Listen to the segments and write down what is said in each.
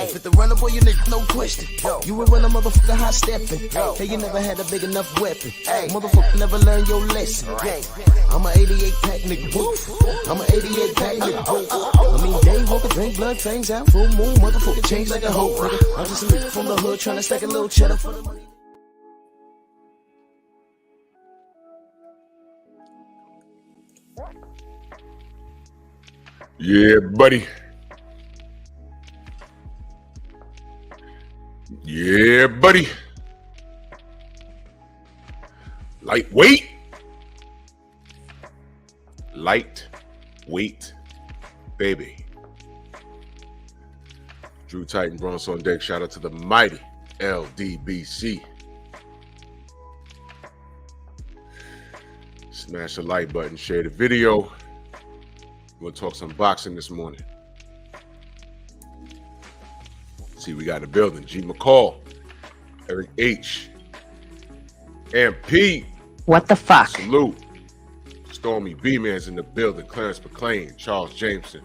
Fit the runner, boy, you nigga, no question. You ain't run a motherfucker high stepping. Hey, you never had a big enough weapon. Motherfucker never learned your lesson. I'm a 88 pack nigga. I'm a 88 pack nigga. I mean, day walker, drink blood, fangs out, full moon, motherfucker change like a hoe. I'm just a nigga from the hood trying to stack a little cheddar for the money. Yeah, buddy. Yeah, buddy. Lightweight. Lightweight, baby. Drew Titan, Bronx on deck. Shout out to the mighty LDBC. Smash the like button, share the video. We're going to talk some boxing this morning. See, we got in the building. G. McCall, Eric H. MP. What the fuck? Salute. Stormy B-Man's in the building. Clarence McClain, Charles Jameson,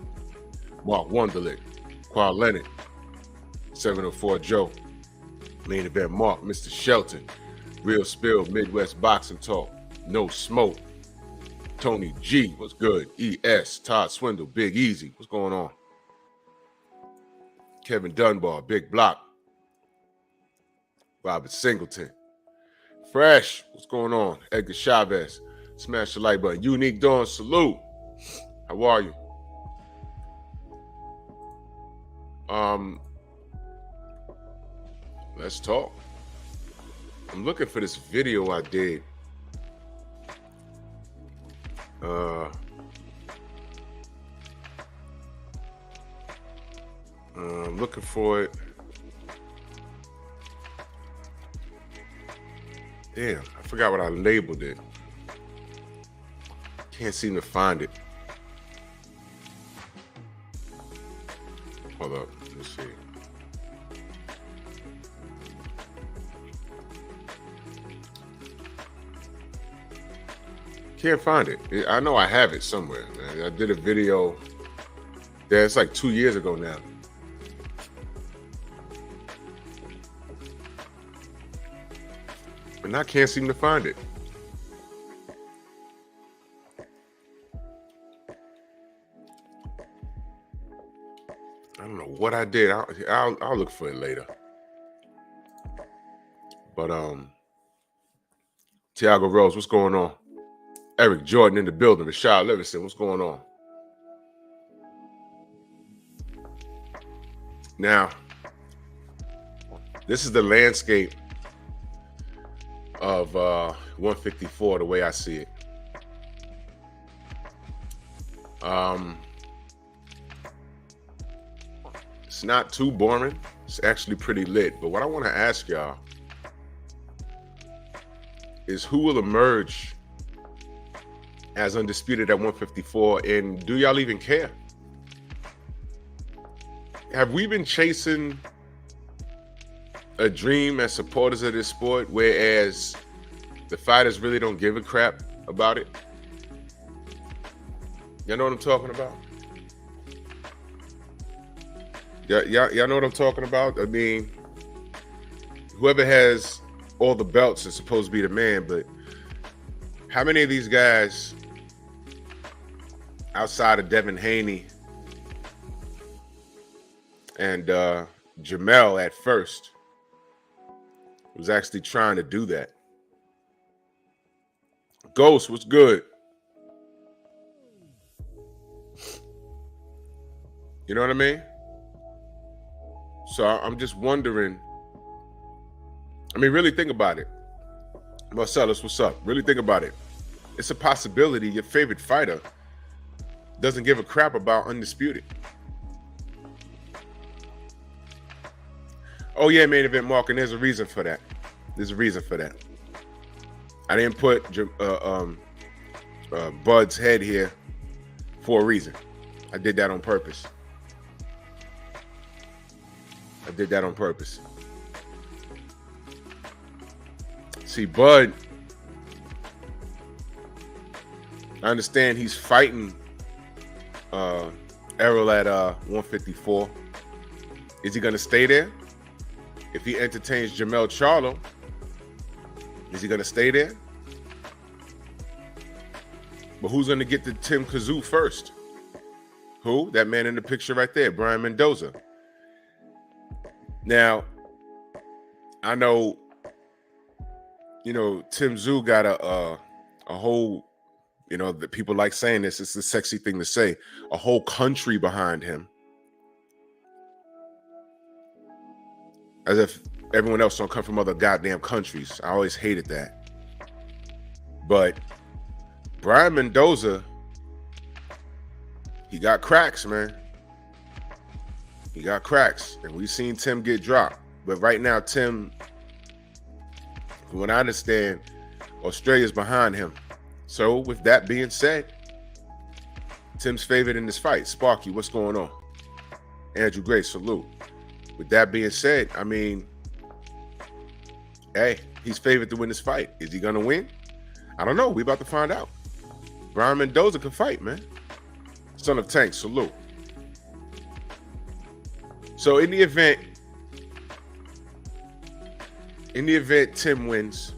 Mark Wonderlick, Qual Leonard, 704 Joe, Main Event Mark, Mr. Shelton, Real Spill, Midwest Boxing Talk, No Smoke, Tony G, what's good? ES, Todd Swindle, Big Easy, what's going on? Kevin Dunbar, Big Block, Robert Singleton, Fresh, what's going on? Edgar Chavez, smash the like button. Unique Dawn, salute. How are you? Let's talk. I'm looking for this video I did. I'm looking for it. Damn, I forgot what I labeled it. Can't seem to find it. Hold up, let's see. Can't find it. I know I have it somewhere, man. I did a video there. It's like 2 years ago now. And I can't seem to find it. I don't know what I did. I'll look for it later. But Tiago Rose, what's going on? Eric Jordan in the building. Rashad Livingston, what's going on? Now, this is the landscape of 154, the way I see it. It's not too boring. It's actually pretty lit. But what I want to ask y'all is who will emerge as undisputed at 154, and do y'all even care? Have we been chasing a dream as supporters of this sport, whereas the fighters really don't give a crap about it? Y'all know what I'm talking about? Y'all know what I'm talking about? I mean, whoever has all the belts is supposed to be the man, but how many of these guys outside of Devin Haney and Jamel at first was actually trying to do that? Ghost, what's good? You know what I mean? So I'm just wondering, I mean, really think about it. Marcellus, what's up? Really think about it. It's a possibility your favorite fighter doesn't give a crap about Undisputed. Oh yeah, main event Mark, and there's a reason for that. There's a reason for that. I didn't put Bud's head here for a reason. I did that on purpose. See, Bud, I understand he's fighting Errol at 154. Is he going to stay there? If he entertains Jamel Charlo, is he going to stay there? But who's going to get to Tim Kazoo first? Who? That man in the picture right there, Brian Mendoza. Now, I know, Tim Tszyu got a whole, that people like saying this. It's the sexy thing to say. A whole country behind him. As if everyone else don't come from other goddamn countries. I always hated that. But Brian Mendoza, he got cracks, man. He got cracks. And we've seen Tim get dropped. But right now, Tim, from what I understand, Australia's behind him. So with that being said, Tim's favored in this fight. Sparky, what's going on? Andrew Gray, salute. With that being said, I mean, hey, he's favored to win this fight. Is he going to win? I don't know. We about to find out. Brian Mendoza can fight, man. Son of Tank, salute. So in the event Tim wins,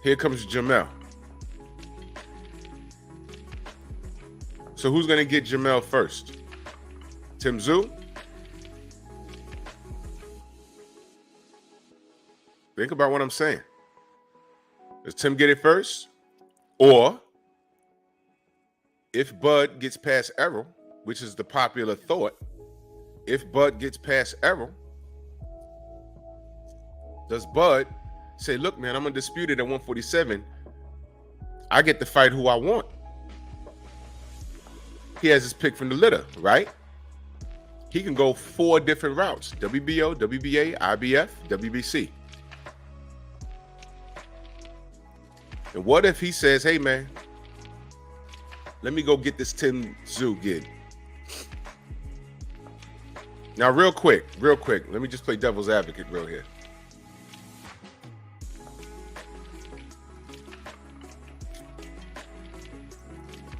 here comes Jamel. So who's going to get Jamel first? Tim Tszyu? Think about what I'm saying. Does Tim get it first? Or if Bud gets past Errol, which is the popular thought, if Bud gets past Errol, does Bud say, look, man, I'm undisputed at 147. I get to fight who I want. He has his pick from the litter, right? He can go 4 different routes: WBO, WBA, IBF, WBC. And what if he says, hey, man, let me go get this Tim Tszyu gig. Now, real quick, let me just play devil's advocate real here.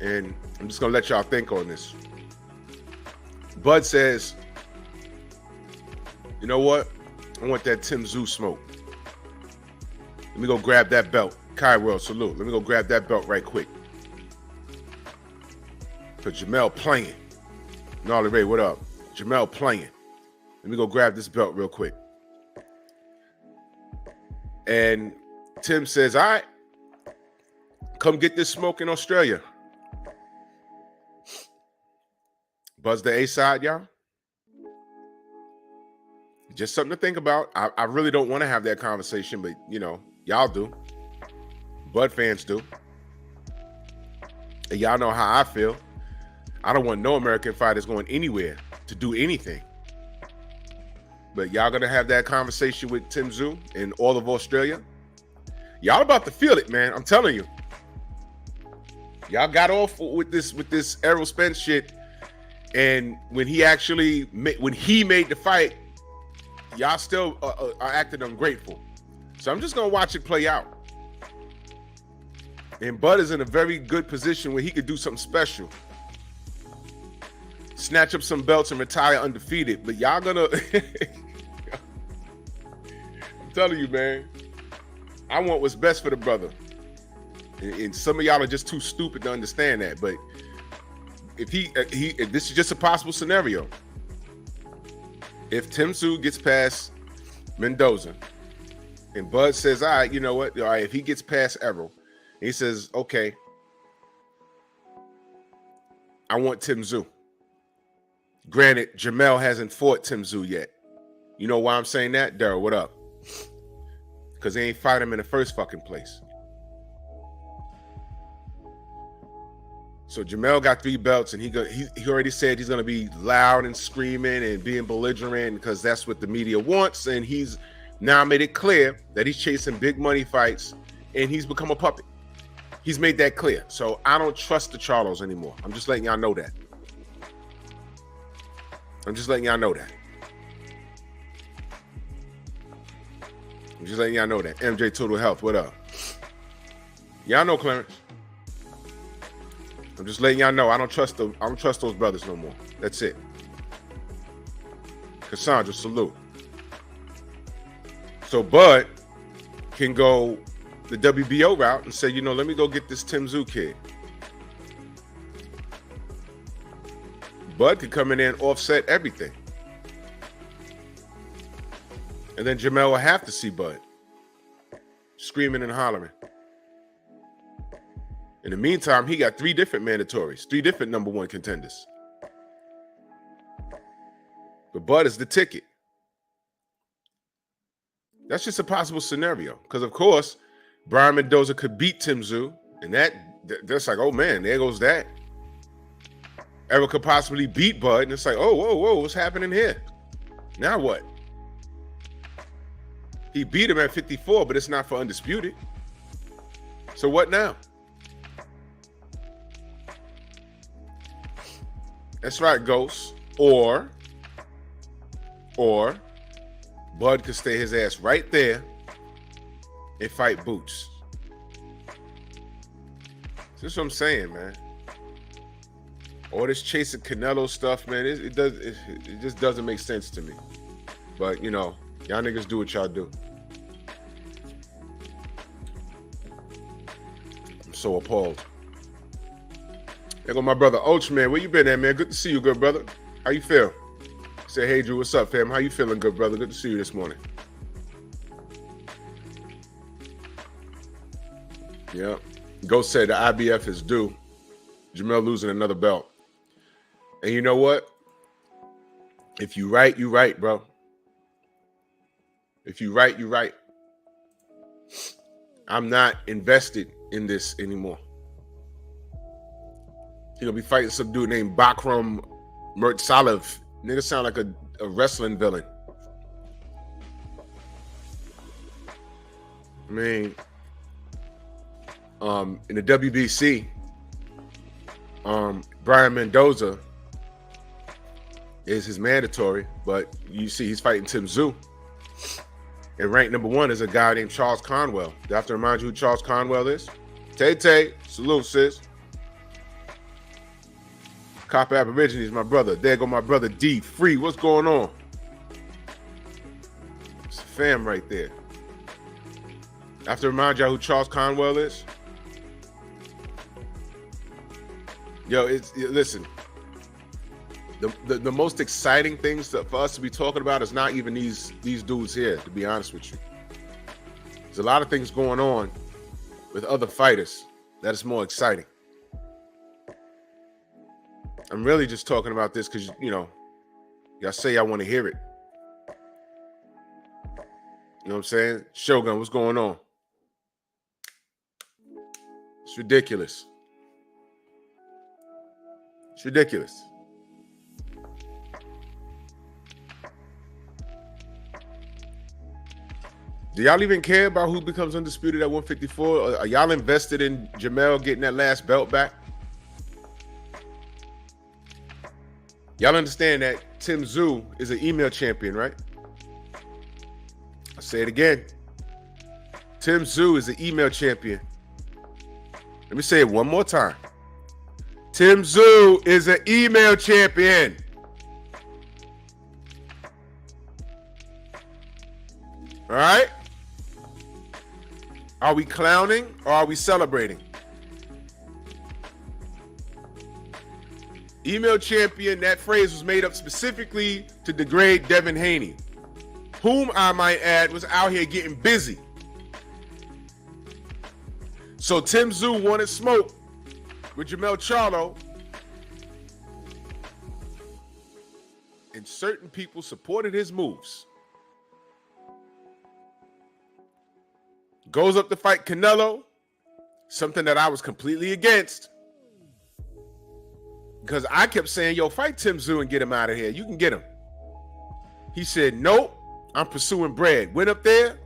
And I'm just going to let y'all think on this. Bud says, you know what? I want that Tim Tszyu smoke. Let me go grab that belt. Kai World, salute. Let me go grab that belt right quick. For Jamel playing. Gnarly Ray, what up? Jamel playing. Let me go grab this belt real quick. And Tim says, all right, come get this smoke in Australia. Buzz the A side, y'all. Just something to think about. I really don't want to have that conversation, but y'all do. Bud fans do. And y'all know how I feel. I don't want no American fighters going anywhere to do anything. But y'all gonna have that conversation with Tim Tszyu and all of Australia. Y'all about to feel it, man. I'm telling you. Y'all got off with this Errol Spence shit, and when he made the fight, y'all still are acting ungrateful. So I'm just gonna watch it play out. And Bud is in a very good position where he could do something special. Snatch up some belts and retire undefeated. But y'all gonna... I'm telling you, man. I want what's best for the brother. And some of y'all are just too stupid to understand that. But if if this is just a possible scenario. If Tim Tszyu gets past Mendoza and Bud says, all right, you know what? All right, if he gets past Errol, he says, okay, I want Tim Tszyu. Granted, Jamel hasn't fought Tim Tszyu yet. You know why I'm saying that? Daryl, what up? Because they ain't fight him in the first fucking place. So Jamel got 3 belts, and he already said he's going to be loud and screaming and being belligerent because that's what the media wants. And he's now made it clear that he's chasing big money fights, and he's become a puppet. He's made that clear. So I don't trust the Charlos anymore. I'm just letting y'all know that. I'm just letting y'all know that. MJ Total Health, what up? Y'all know Clarence. I'm just letting y'all know I don't trust those brothers no more. That's it. Cassandra, salute. So Bud can go the WBO route and say, let me go get this Tim Tszyu kid. Bud could come in there and offset everything. And then Jamel will have to see Bud screaming and hollering. In the meantime, he got 3 different mandatories, 3 different number 1 contenders. But Bud is the ticket. That's just a possible scenario. Because, of course, Brian Mendoza could beat Tim Tszyu. And that's like, oh, man, there goes that. Eric could possibly beat Bud. And it's like, oh, whoa, what's happening here? Now what? He beat him at 54, but it's not for undisputed. So what now? That's right, Ghost. Or Bud could stay his ass right there and fight Boots. That's what I'm saying, man. All this chasing Canelo stuff, man, it just doesn't make sense to me. But, y'all niggas do what y'all do. I'm so appalled. There go my brother Oach, man. Where you been at, man? Good to see you, good brother. How you feel? Say, hey, Drew, what's up, fam? How you feeling, good brother? Good to see you this morning. Yeah. Ghost said the IBF is due. Jamel losing another belt. And you know what? If you right, you right, bro. If you right, you right. I'm not invested in this anymore. He's gonna be fighting some dude named Bakram Murtsalev. Nigga sound like a wrestling villain. I mean, in the WBC, Brian Mendoza is his mandatory, but you see he's fighting Tim Tszyu. And ranked number 1 is a guy named Charles Conwell. Do I have to remind you who Charles Conwell is? Tay, salute, sis. Copper Aborigines, my brother. There go my brother D. Free, what's going on? It's a fam right there. I have to remind y'all who Charles Conwell is. Yo, listen. The most exciting things for us to be talking about is not even these dudes here, to be honest with you. There's a lot of things going on with other fighters that is more exciting. I'm really just talking about this because, y'all say y'all want to hear it. You know what I'm saying? Shogun, what's going on? It's ridiculous. It's ridiculous. Do y'all even care about who becomes undisputed at 154? Are y'all invested in Jamel getting that last belt back? Y'all understand that Tim Tszyu is an email champion, right? I'll say it again. Tim Tszyu is an email champion. Let me say it one more time. Tim Tszyu is an email champion. All right? Are we clowning or are we celebrating? Email champion, that phrase was made up specifically to degrade Devin Haney, whom I might add was out here getting busy. So Tim Tszyu wanted smoke with Jamel Charlo, and certain people supported his moves. Goes up to fight Canelo, something that I was completely against. because I kept saying, yo, fight Tim Tszyu and get him out of here. You can get him. He said, nope, I'm pursuing bread. Went up there,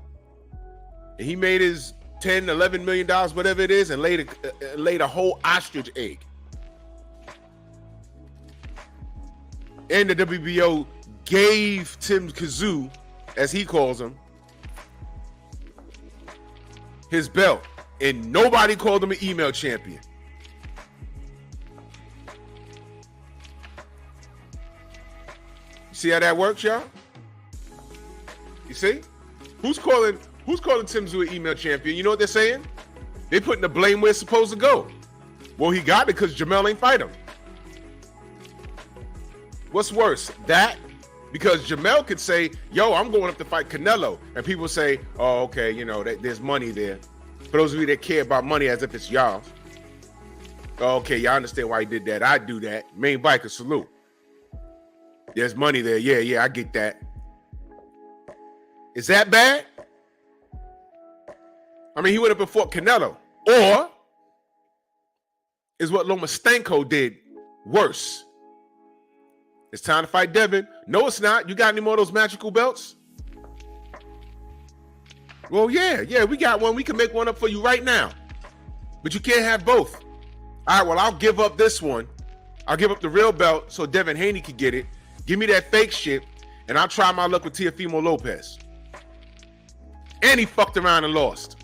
and he made his $10, $11 million, whatever it is, and laid a whole ostrich egg. And the WBO gave Tim Tszyu, as he calls him, his belt. And nobody called him an email champion. You see how that works, y'all? You see? Who's calling Tim Tszyu an email champion? You know what they're saying? They putting the blame where it's supposed to go. Well, he got it because Jamel ain't fight him. What's worse, that? Because Jamel could say, yo, I'm going up to fight Canelo. And people say, oh, okay, you know, there's money there. For those of you that care about money as if it's y'all. Oh, okay, y'all understand why he did that. I do that. Main biker, salute. There's money there. Yeah, I get that. Is that bad? I mean, he went up and fought Canelo. Or is what Lomachenko did worse? It's time to fight Devin. No, it's not. You got any more of those magical belts? Well, yeah, we got one. We can make one up for you right now. But you can't have both. All right, well, I'll give up this one. I'll give up the real belt so Devin Haney can get it. Give me that fake shit, and I'll try my luck with Teofimo Lopez. And he fucked around and lost.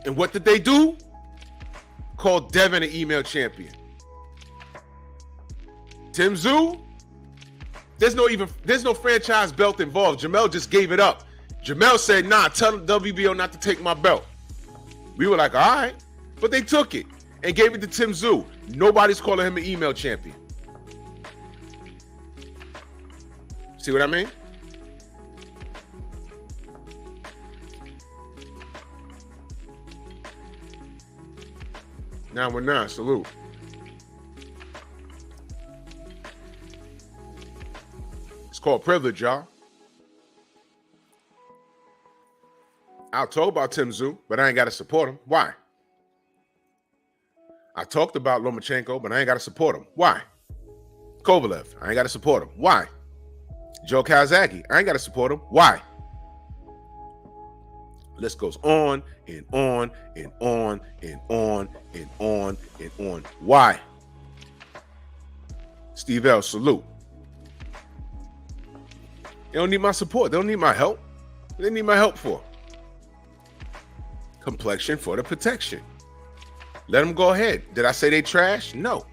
And what did they do? Called Devin an email champion. Tim Tszyu, there's no franchise belt involved. Jamel just gave it up. Jamel said, nah, tell the WBO not to take my belt. We were like, all right. But they took it and gave it to Tim Tszyu. Nobody's calling him an email champion. See what I mean? Now we're not. Salute. It's called privilege, y'all. I'll talk about Tim Tszyu, but I ain't got to support him. Why? I talked about Lomachenko, but I ain't got to support him. Why? Kovalev, I ain't got to support him. Why? Joe Calzaghe, I ain't got to support him. Why? List goes on and on and on and on and on and on. Why? Steve L, salute. They don't need my support. They don't need my help. What they need my help for? Complexion for the protection. Let them go ahead. Did I say they trash? No.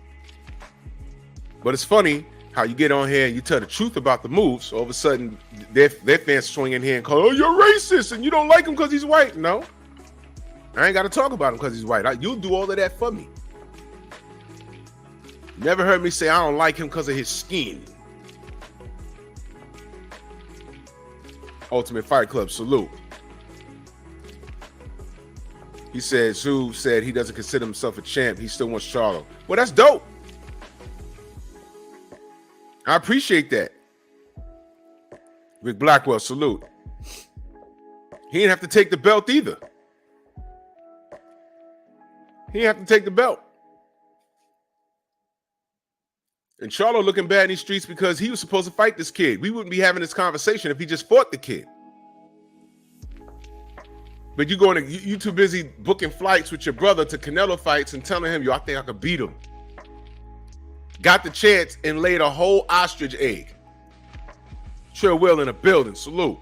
But it's funny how you get on here and you tell the truth about the moves. All of a sudden, their fans swing in here and call, oh, you're racist and you don't like him because he's white. No. I ain't got to talk about him because he's white. You'll do all of that for me. Never heard me say I don't like him because of his skin. Ultimate Fight Club, salute. He said, Tszyu said he doesn't consider himself a champ. He still wants Charlo. Well, that's dope. I appreciate that. Rick Blackwell, salute. He didn't have to take the belt either. He didn't have to take the belt. And Charlo looking bad in these streets because he was supposed to fight this kid. We wouldn't be having this conversation if he just fought the kid. But you too busy booking flights with your brother to Canelo fights and telling him, yo, I think I could beat him. Got the chance and laid a whole ostrich egg. Trill Will in a building, salute.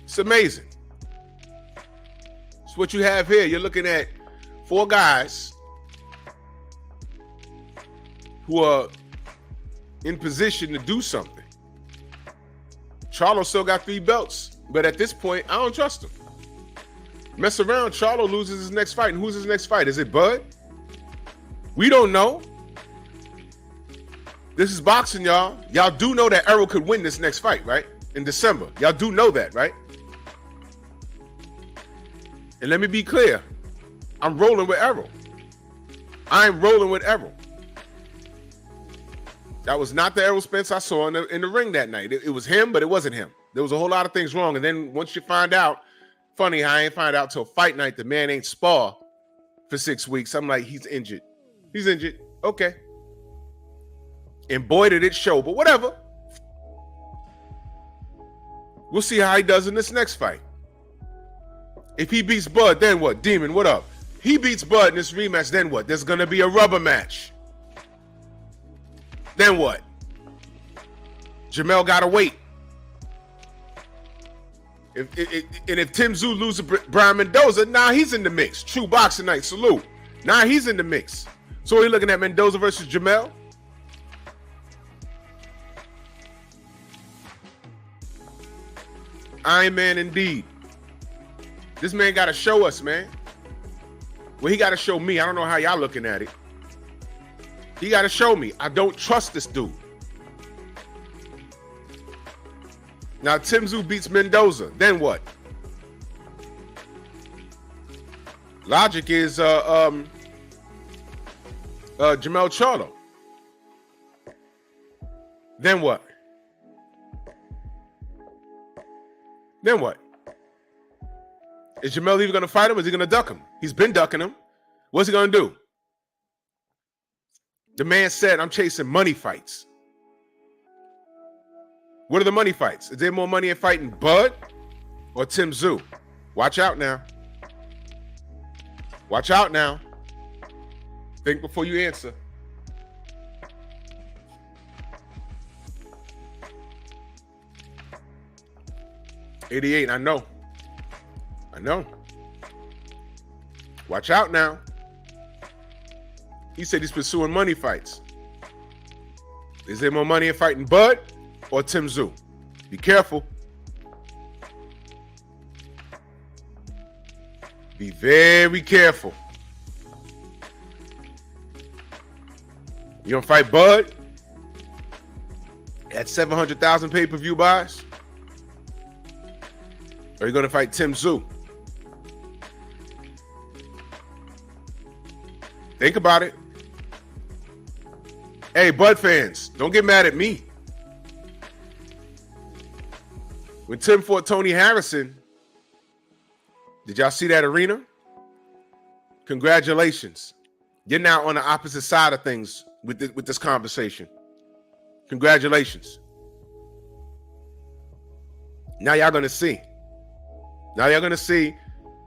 It's amazing. It's what you have here. You're looking at 4 guys who are in position to do something. Charlo still got 3 belts, but at this point, I don't trust him. Mess around, Charlo loses his next fight. And who's his next fight? Is it Bud? We don't know. This is boxing, y'all. Y'all do know that Errol could win this next fight, right? In December. Y'all do know that, right? And let me be clear. I'm rolling with Errol. I'm rolling with Errol. That was not the Errol Spence I saw in the ring that night. It was him, but it wasn't him. There was a whole lot of things wrong. And then once you find out Funny how I ain't find out till fight night the man ain't spar for 6 weeks. I'm like, he's injured. He's injured. Okay. And boy, did it show, but whatever. We'll see how he does in this next fight. If he beats Bud, then what? Demon, what up? He beats Bud in this rematch, then what? There's going to be a rubber match. Then what? Jamel got to wait. If Tim Tszyu loses Brian Mendoza, now he's in the mix. True boxing night, salute. Now he's in the mix. So we're looking at Mendoza versus Jamel. Iron Man indeed. This man got to show us, man. Well, he got to show me. I don't know how y'all looking at it. He got to show me. I don't trust this dude. Now, Tim Tszyu beats Mendoza. Then what? Logic is Jamel Charlo. Then what? Then what? Is Jamel even going to fight him or is he going to duck him? He's been ducking him. What's he going to do? The man said, I'm chasing money fights. What are the money fights? Is there more money in fighting Bud or Tim Tszyu? Watch out now. Watch out now. Think before you answer. '88, I know. I know. Watch out now. He said he's pursuing money fights. Is there more money in fighting Bud or Tim Tszyu? Be careful. Be very careful. You gonna fight Bud at 700,000 pay-per-view buys? Or are you gonna fight Tim Tszyu? Think about it. Hey, Bud fans, don't get mad at me. When Tim fought Tony Harrison, did y'all see that arena? Congratulations. You're now on the opposite side of things with this conversation. Congratulations. Now y'all gonna see. Now y'all gonna see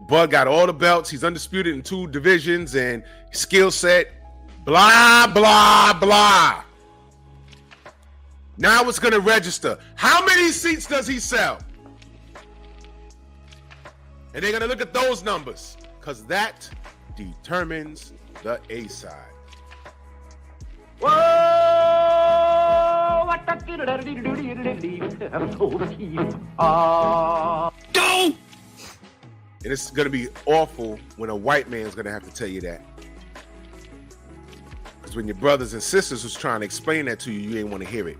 Bud got all the belts. He's undisputed in 2 divisions and skill set. Blah, blah, blah. Now it's going to register. How many seats does he sell? And they're going to look at those numbers because that determines the A side. Whoa! Go! And it's going to be awful when a white man's going to have to tell you that. Because when your brothers and sisters who's trying to explain that to you, you ain't want to hear it.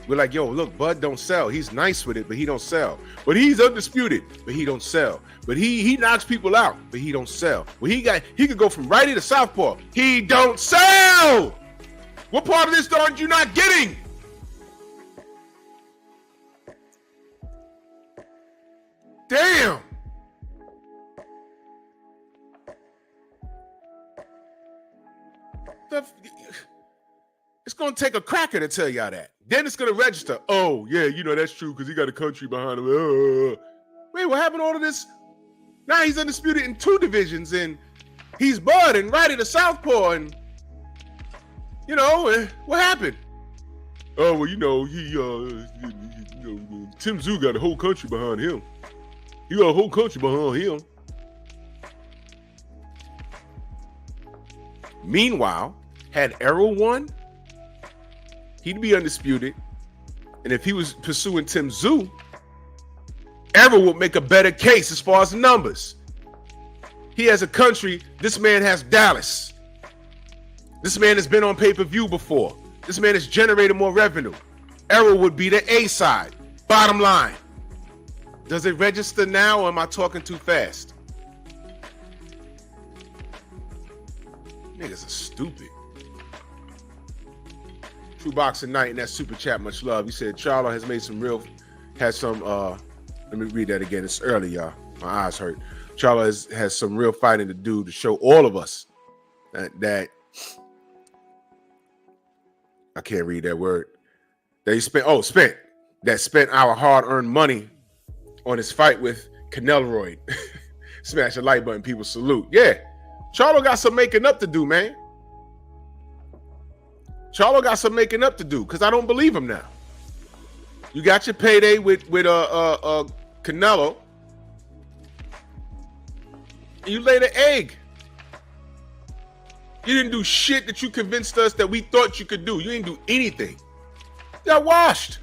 We're like, yo, look, Bud don't sell. He's nice with it, but he don't sell. But he's undisputed, but he don't sell. But he knocks people out, but he don't sell. Well, he could go from righty to southpaw. He don't sell. What part of this aren't you not getting? Damn. It's going to take a cracker to tell y'all that. Then it's going to register. Oh, yeah, you know, that's true because he got a country behind him. Wait, what happened to all of this? Now he's undisputed in 2 divisions and he's Bud and righty to southpaw and, you know, what happened? Oh, well, you know, Tim Tszyu got a whole country behind him. He got a whole country behind him. Meanwhile, had Errol won, he'd be undisputed. And if he was pursuing Tim Tszyu, Errol would make a better case as far as the numbers. He has a country. This man has Dallas. This man has been on pay-per-view before. This man has generated more revenue. Errol would be the A side. Bottom line. Does it register now or am I talking too fast? Niggas are stupid. True Boxing Night and that super chat, much love. He said Charlo has made some let me read that again. It's early, y'all. My eyes hurt. Charlo has some real fighting to do to show all of us that I can't read that word. That he spent our hard-earned money on his fight with Canelo. Smash the like button, people salute. Yeah, Charlo got some making up to do, man. Charlo got some making up to do because I don't believe him now. You got your payday with Canelo. You laid an egg. You didn't do shit that you convinced us that we thought you could do. You didn't do anything. You got washed.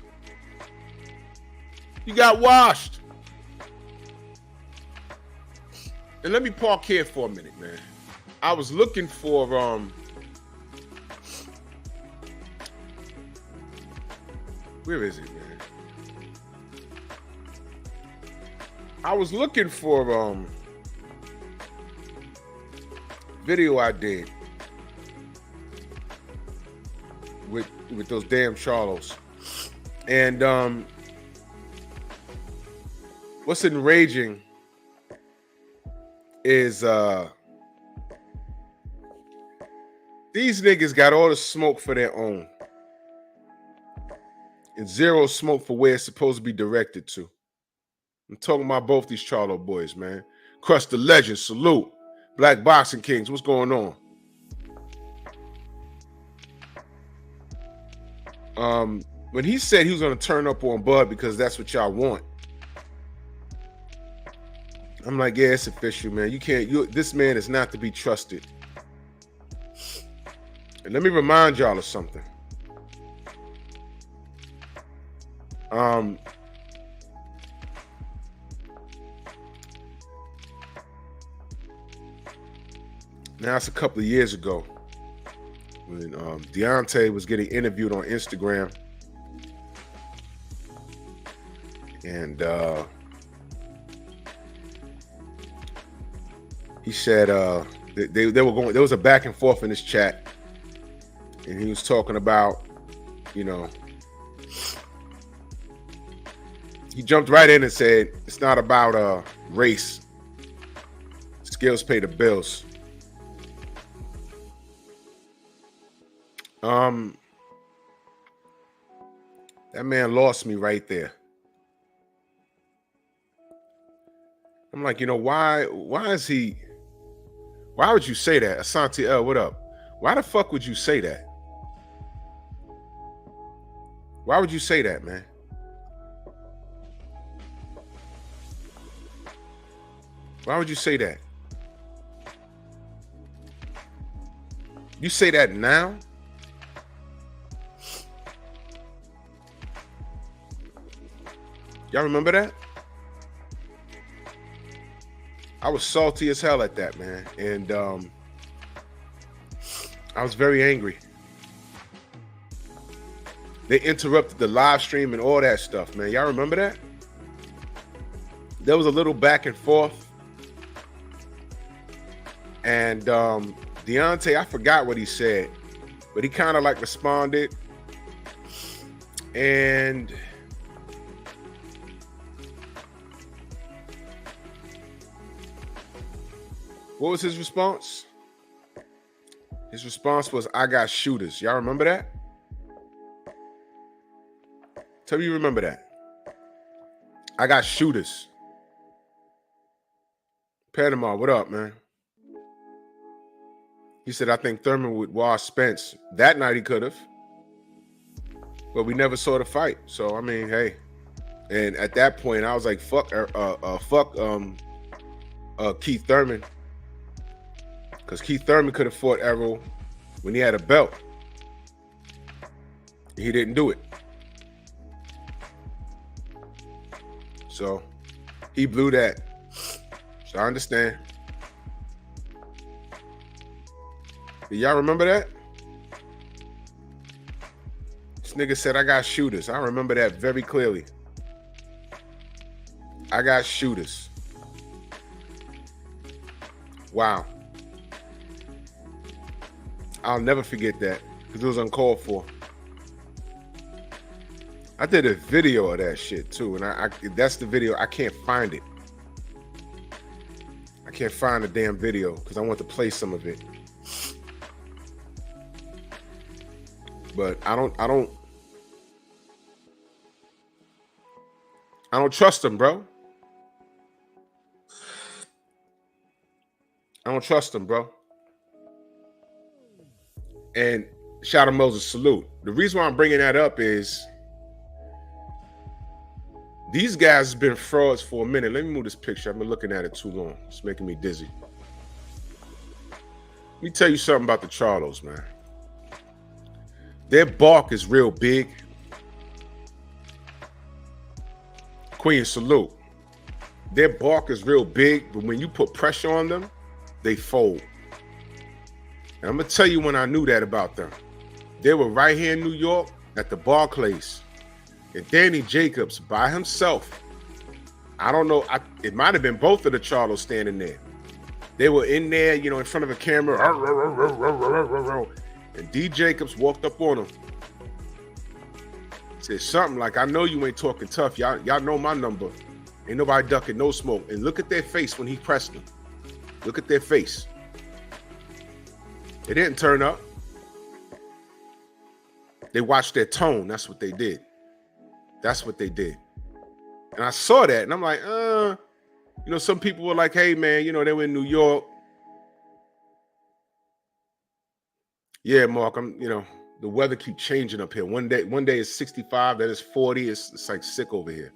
You got washed. And let me park here for a minute, man. I was looking for where is it, man? I was looking for video I did with those damn Charlos. And what's enraging is these niggas got all the smoke for their own and zero smoke for where it's supposed to be directed to. I'm talking about both these Charlo boys, man. Crush the Legend, salute. Black Boxing Kings, what's going on? When he said he was going to turn up on Bud because that's what y'all want, I'm like, yeah, it's official, man. This man is not to be trusted. And let me remind y'all of something. Now it's a couple of years ago when Deontay was getting interviewed on Instagram, and he said they were going. There was a back and forth in this chat, and he was talking about, you know, he jumped right in and said it's not about race. Skills pay the bills. That man lost me right there. I'm like, you know, why would you say that? Asante L, what up? Why the fuck would you say that? Why would you say that, man? Why would you say that? You say that now? Y'all remember that? I was salty as hell at that, man. And I was very angry. They interrupted the live stream and all that stuff, man. Y'all remember that? There was a little back and forth. And Deontay, I forgot what he said, but he kind of like responded. And what was his response? His response was, I got shooters. Y'all remember that? Tell me you remember that. I got shooters. Panama, what up, man? He said, I think Thurman would wash Spence. That night he could have. But we never saw the fight. So, I mean, hey. And at that point, I was like, fuck Keith Thurman. Because Keith Thurman could have fought Errol when he had a belt. He didn't do it. So he blew that. So I understand. Do y'all remember that? This nigga said, I got shooters. I remember that very clearly. I got shooters. Wow. I'll never forget that because it was uncalled for. I did a video of that shit too, and I that's the video. I can't find it. I can't find the damn video because I want to play some of it. But I don't trust him, bro. I don't trust him, bro. And shout out Moses, salute. The reason why I'm bringing that up is these guys have been frauds for a minute. Let me move this picture. I've been looking at it too long. It's making me dizzy. Let me tell you something about the Charlos, man. Their bark is real big. Queen, salute. Their bark is real big, but when you put pressure on them, they fold. And I'm going to tell you when I knew that about them. They were right here in New York at the Barclays. And Danny Jacobs by himself. I don't know. It might have been both of the Charlos standing there. They were in there, you know, in front of a camera. And D. Jacobs walked up on him. Said something like, I know you ain't talking tough. Y'all know my number. Ain't nobody ducking no smoke. And look at their face when he pressed them. Look at their face. They didn't turn up. They watched their tone. That's what they did. That's what they did. And I saw that and I'm like, you know, some people were like, hey man, you know, they were in New York. Yeah, Mark, you know, the weather keeps changing up here. One day it's 65, then it's 40. It's like sick over here.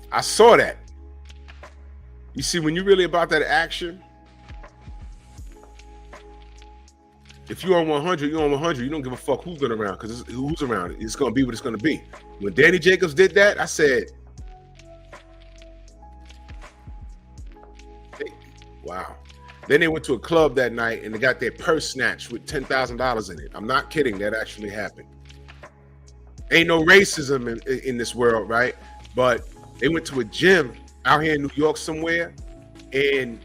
I saw that. You see, when you're really about that action, if you're on 100, you're on 100. You don't give a fuck who's going around, because who's around. It's going to be what it's going to be. When Danny Jacobs did that, I said, hey, wow. Then they went to a club that night and they got their purse snatched with $10,000 in it. I'm not kidding. That actually happened. Ain't no racism in this world, right? But they went to a gym out here in New York somewhere, and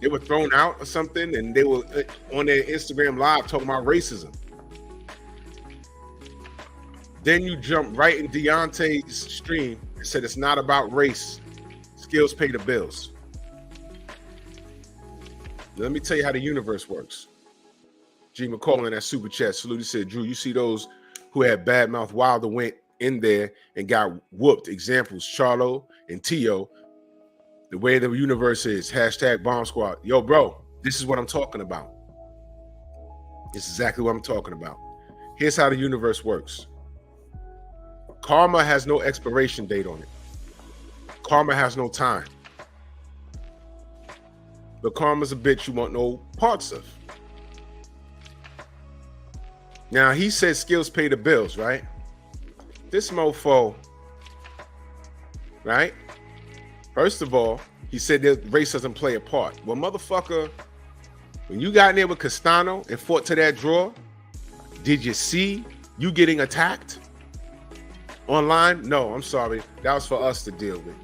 they were thrown out or something, and they were on their Instagram live talking about racism. Then you jump right in Deontay's stream and said it's not about race. Skills pay the bills. Let me tell you how the universe works. G. McCall in that super chat salute. He said, Drew, you see those who had bad mouth Wilder went in there and got whooped. Examples, Charlo and Tio. The way the universe is. Hashtag bomb squad. Yo, bro, this is what I'm talking about. It's exactly what I'm talking about. Here's how the universe works. Karma has no expiration date on it. Karma has no time. But karma's a bitch you want no parts of. Now, he said skills pay the bills, right? This mofo, right? First of all, he said that race doesn't play a part. Well, motherfucker, when you got in there with Castano and fought to that draw, did you see you getting attacked online? No, I'm sorry. That was for us to deal with.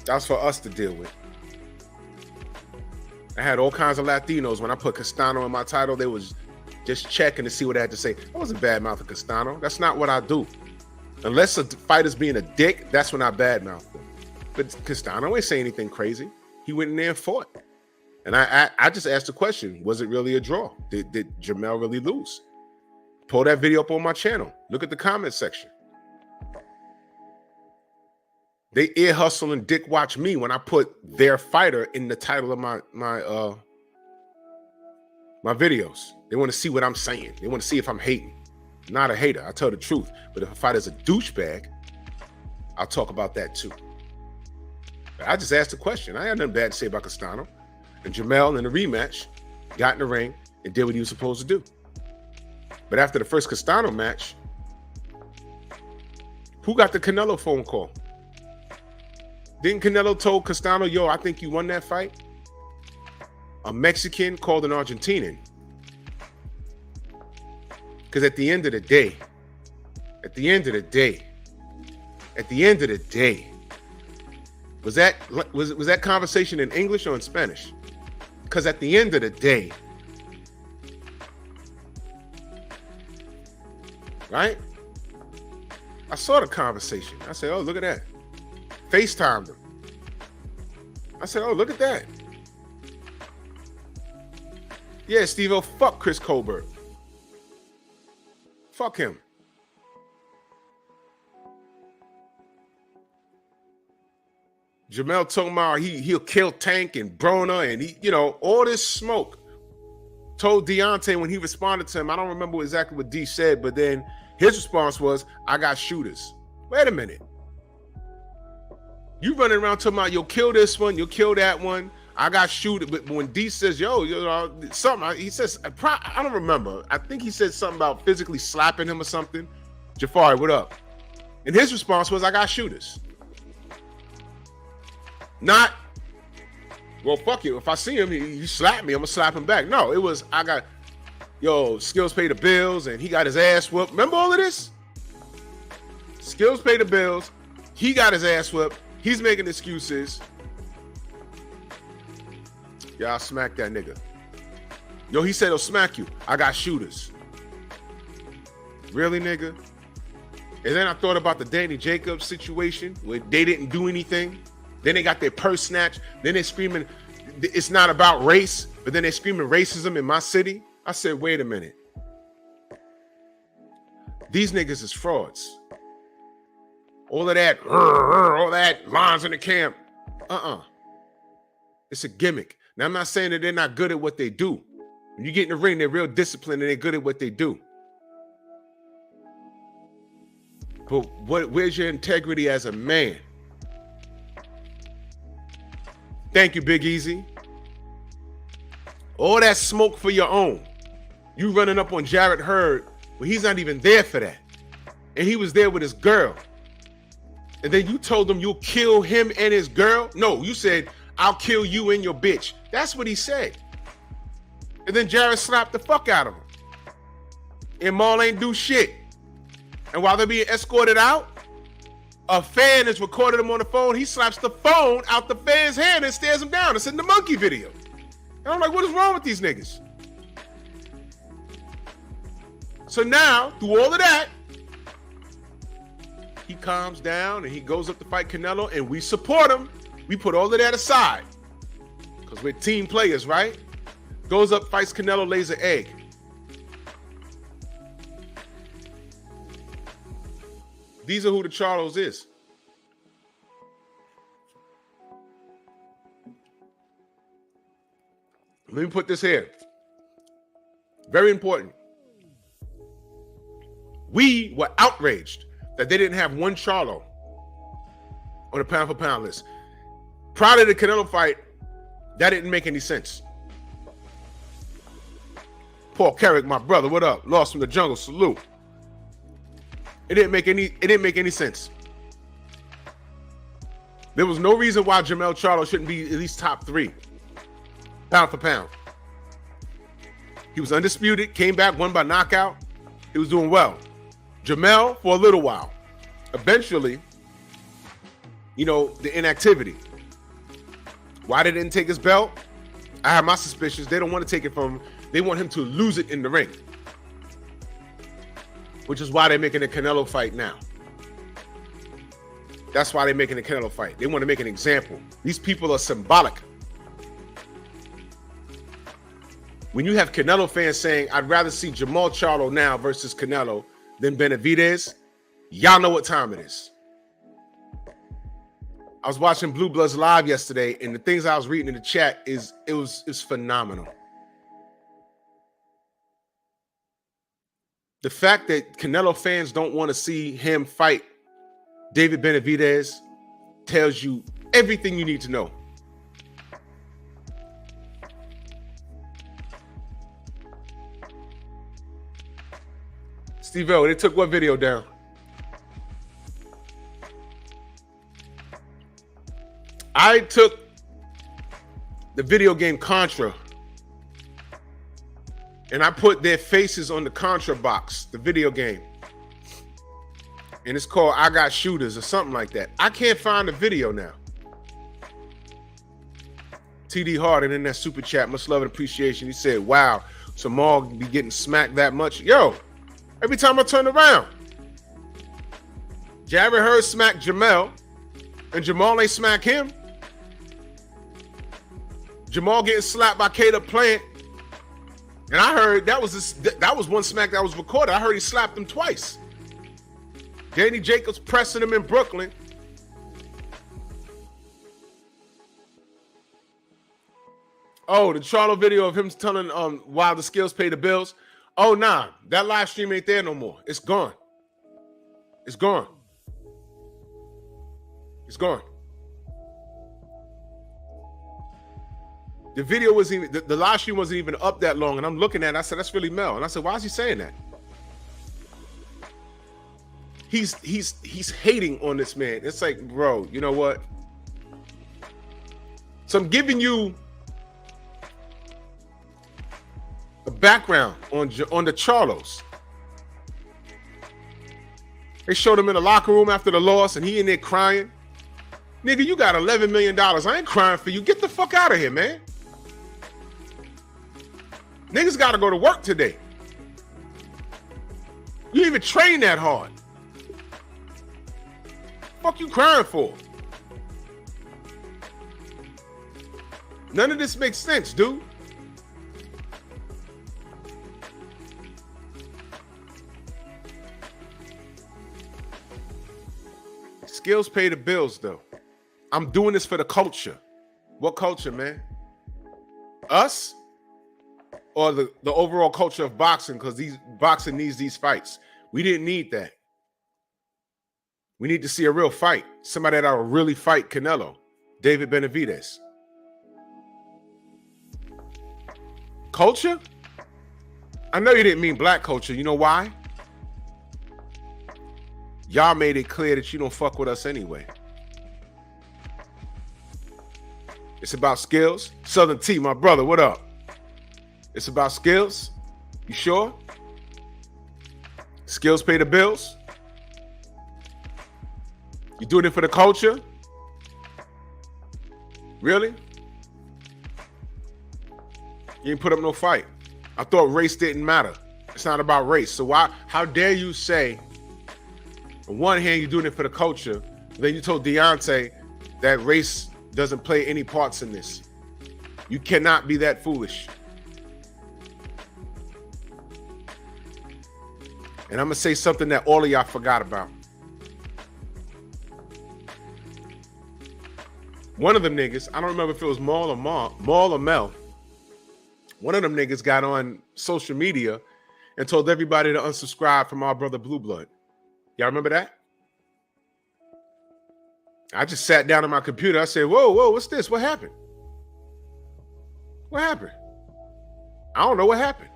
That was for us to deal with. I had all kinds of Latinos. When I put Castano in my title, they was just checking to see what I had to say. I wasn't bad-mouthing Castano. That's not what I do. Unless a fighter's being a dick, that's when I bad-mouth them. But Castano ain't saying anything crazy. He went in there and fought. And I just asked the question, was it really a draw? Did Jamel really lose? Pull that video up on my channel. Look at the comment section. They ear hustle and dick watch me when I put their fighter in the title of my videos. They want to see what I'm saying. They want to see if I'm hating. Not a hater. I tell the truth. But if a fighter's a douchebag, I'll talk about that too. But I just asked the question. I had nothing bad to say about Castano. And Jamel in the rematch got in the ring and did what he was supposed to do. But after the first Castano match, who got the Canelo phone call? Didn't Canelo told Castano, yo, I think you won that fight? A Mexican called an Argentinian. Because at the end of the day, was that conversation in English or in Spanish? Because at the end of the day, right? I saw the conversation. I said, oh, look at that. FaceTimed him. I said, oh, look at that. Yeah, Steve-O, fuck Chris Colbert. Fuck him. Jamel talking about he'll kill Tank and Broner and he, all this smoke. Told Deontay when he responded to him, I don't remember exactly what D said, but then his response was, I got shooters. Wait a minute. You running around talking about you'll kill this one, you'll kill that one. I got shooters. But when D says, something, he says, I don't remember. I think he said something about physically slapping him or something. Jafari, what up? And his response was, I got shooters. Not, well, fuck you. If I see him, he slap me, I'm gonna slap him back. No, it was, I got, Skills pay the bills and he got his ass whooped. Remember all of this? Skills pay the bills. He got his ass whooped. He's making excuses. Y'all smack that nigga. He said he'll smack you. I got shooters. Really, nigga? And then I thought about the Danny Jacobs situation where they didn't do anything. Then they got their purse snatched. Then they're screaming, it's not about race, but then they're screaming racism in my city. I said, wait a minute. These niggas is frauds. All that lines in the camp. It's a gimmick. Now, I'm not saying that they're not good at what they do. When you get in the ring, they're real disciplined and they're good at what they do. But where's your integrity as a man? Thank you, Big Easy. All that smoke for your own. You running up on Jarrett Hurd when he's not even there for that. And he was there with his girl. And then you told him you'll kill him and his girl? No, you said, I'll kill you and your bitch. That's what he said. And then Jarrett slapped the fuck out of him. And Maul ain't do shit. And while they're being escorted out, a fan has recorded him on the phone. He slaps the phone out the fan's hand and stares him down. It's in the monkey video. And I'm like, what is wrong with these niggas? So now, through all of that, he calms down and he goes up to fight Canelo and we support him. We put all of that aside because we're team players, right? Goes up, fights Canelo, lays an egg. These are who the Charlos is. Let me put this here. Very important. We were outraged that they didn't have one Charlo on the pound for pound list. Prior to the Canelo fight, that didn't make any sense. Paul Carrick, my brother, what up? Lost from the jungle, salute. It didn't make any sense. There was no reason why Jermell Charlo shouldn't be at least top 3, pound for pound. He was undisputed, came back, won by knockout. He was doing well. Jermell for a little while. Eventually, the inactivity. Why they didn't take his belt? I have my suspicions. They don't want to take it from him. They want him to lose it in the ring. Which is why they're making a Canelo fight now. That's why they're making a Canelo fight. They want to make an example. These people are symbolic. When you have Canelo fans saying, I'd rather see Jermall Charlo now versus Canelo than Benavidez, y'all know what time it is. I was watching Blue Bloods live yesterday, and the things I was reading in the chat is phenomenal. The fact that Canelo fans don't want to see him fight David Benavidez tells you everything you need to know. Steve-O, they took what video down? I took the video game Contra and I put their faces on the Contra box, the video game. And it's called I Got Shooters or something like that. I can't find the video now. TD Harden in that super chat, much love and appreciation. He said, wow, Samal be getting smacked that much. Yo, Every time I turn around. Jared Hurd smacked Jamel, and Jamal ain't smack him. Jamal getting slapped by Caleb Plant, and I heard that was one smack that was recorded. I heard he slapped him twice. Danny Jacobs pressing him in Brooklyn. Oh, the Charlo video of him telling why the skills pay the bills. Oh, nah, that live stream ain't there no more. It's gone. It's gone. It's gone. The video wasn't even, the live stream wasn't even up that long, and I'm looking at it, I said, that's really Mel. And I said, why is he saying that? He's hating on this man. It's like, bro, you know what? So I'm giving you a background on the Charlos. They showed him in the locker room after the loss, and he in there crying. Nigga, you got $11 million. I ain't crying for you. Get the fuck out of here, man. Niggas got to go to work today. You even train that hard. Fuck you crying for? None of this makes sense, dude. Skills pay the bills, though. I'm doing this for the culture. What culture, man? Us? Or the overall culture of boxing? Because boxing needs these fights. We didn't need that. We need to see a real fight. Somebody that'll really fight Canelo. David Benavidez. Culture? I know you didn't mean black culture. You know why? Y'all made it clear that you don't fuck with us anyway. It's about skills. Southern T, my brother, what up? It's about skills. You sure? Skills pay the bills. You doing it for the culture? Really? You ain't put up no fight. I thought race didn't matter. It's not about race. So how dare you say, on one hand, you're doing it for the culture, then you told Deontay that race doesn't play any parts in this. You cannot be that foolish. And I'm going to say something that all of y'all forgot about. One of them niggas, I don't remember if it was Maul or Mel. One of them niggas got on social media and told everybody to unsubscribe from our brother Blue Blood. Y'all remember that? I just sat down on my computer. I said, whoa, what's this? What happened? What happened? I don't know what happened.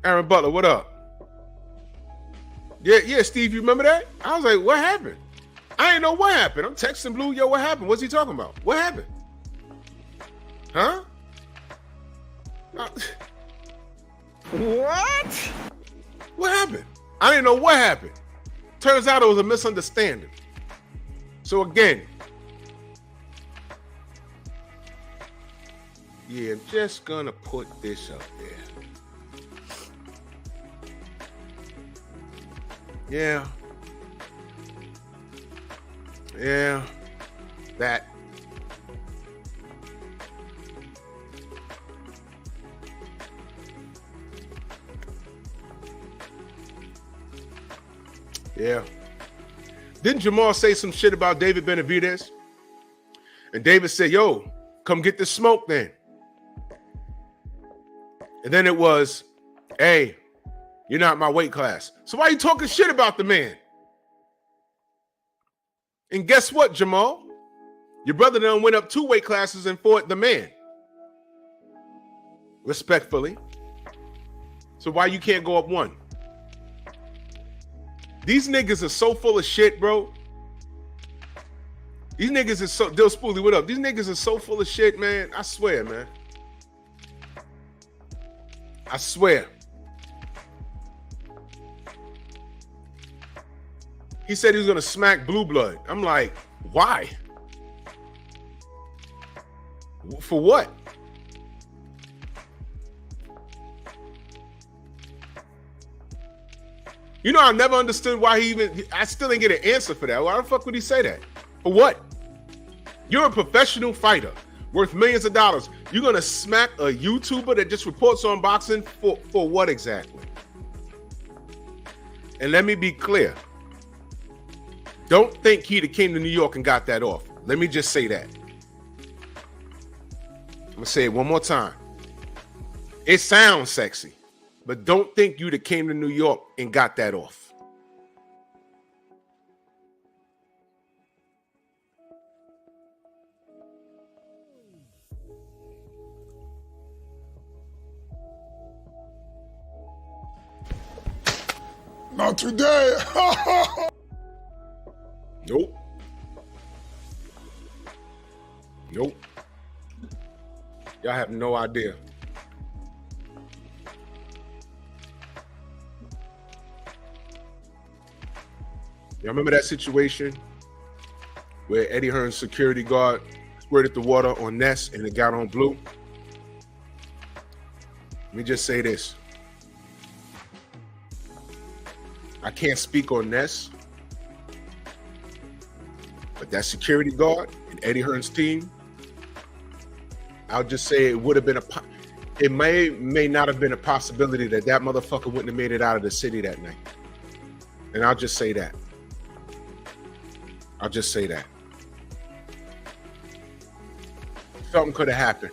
Aaron Butler, what up? Yeah, Steve, you remember that? I was like, what happened? I ain't know what happened. I'm texting Blue, yo, what happened? What's he talking about? What happened? Huh? What? What happened? I didn't know what happened. Turns out it was a misunderstanding. So again, yeah, I'm just gonna put this up there. Yeah, that. Yeah. Didn't Jamal say some shit about David Benavidez? And David said, yo, come get the smoke then. And then it was, hey, you're not my weight class. So why are you talking shit about the man? And guess what, Jamal? Your brother done went up 2 weight classes and fought the man. Respectfully. So why you can't go up 1? These niggas are so full of shit, bro. These niggas are so... Dill Spoolie, what up? These niggas are so full of shit, man. I swear, man. I swear. He said he was going to smack Blue Blood. I'm like, why? For what? You know, I never understood why I still didn't get an answer for that. Why the fuck would he say that? For what? You're a professional fighter worth millions of dollars. You're going to smack a YouTuber that just reports on boxing for what exactly? And let me be clear. Don't think he came to New York and got that off. Let me just say that. I'm going to say it one more time. It sounds sexy, but don't think you that came to New York and got that off. Not today. Nope. Nope. Y'all have no idea. Y'all remember that situation where Eddie Hearn's security guard squirted the water on Ness and it got on Blue? Let me just say this. I can't speak on Ness, but that security guard and Eddie Hearn's team, I'll just say it would have been it may not have been a possibility that motherfucker wouldn't have made it out of the city that night. And I'll just say that. I'll just say that. Something could have happened.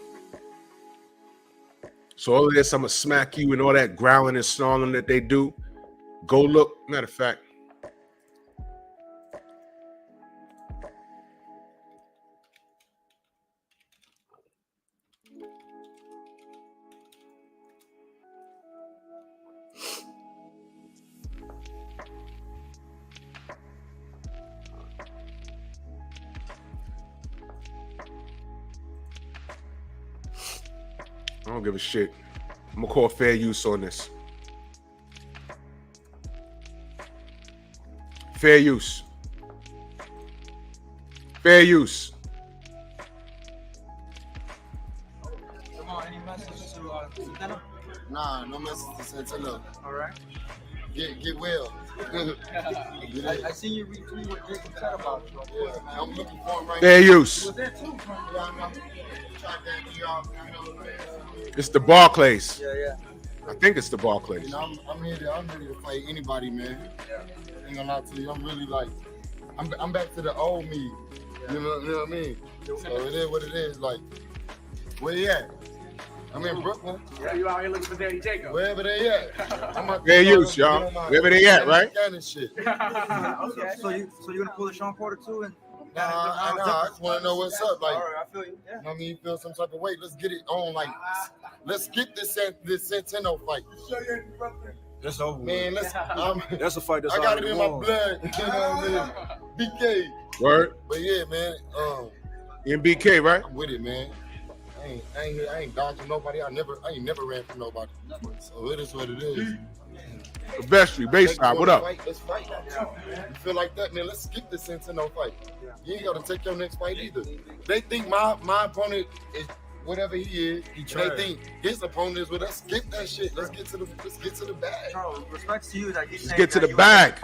So all of this, I'm going to smack you and all that growling and snarling that they do. Go look. Matter of fact. I don't give a shit. I'm gonna call fair use on this. Fair use. Fair use. Come on, any message to Santana? Nah, no message to Santana. All right. Get well. I see you retweet what Jacob said about you. Yeah, man, I'm looking for him right Fair now. use. He was there too. It's the Barclays. Yeah. I think it's the Barclays. You know, I'm ready to fight anybody, man. Ain't gonna lie to you. I'm really like, I'm back to the old me. You know what I mean? So it is what it is. Like, where you at? I'm in Brooklyn. Yeah, you out here looking for Danny Jacob. Wherever they at. I'm out Fair use, y'all. Wherever they at, right? Shit. Okay, so you're gonna pull the Sean Porter too and Nah, I just want to know what's up. Like, all right, I feel you. Yeah. you know what I mean? Feel some type of way. Let's get it on. Like, let's get this Centeno fight. That's over. Man, That's a fight that's I got it already in my won. blood. You know what I mean? BK. Word. But yeah, man. MBK, right? I'm with it, man. I ain't dodging nobody. I ain't never ran from nobody. So it is what it is. The best street, Bayside. What up? Let's fight. You feel like that, man? Let's skip this Centeno fight. You ain't got to take your next fight either. They think my opponent is whatever he is. They think his opponent is with us. Skip that shit. Let's get to the bag. Charlo, respect to you that you get to the bag.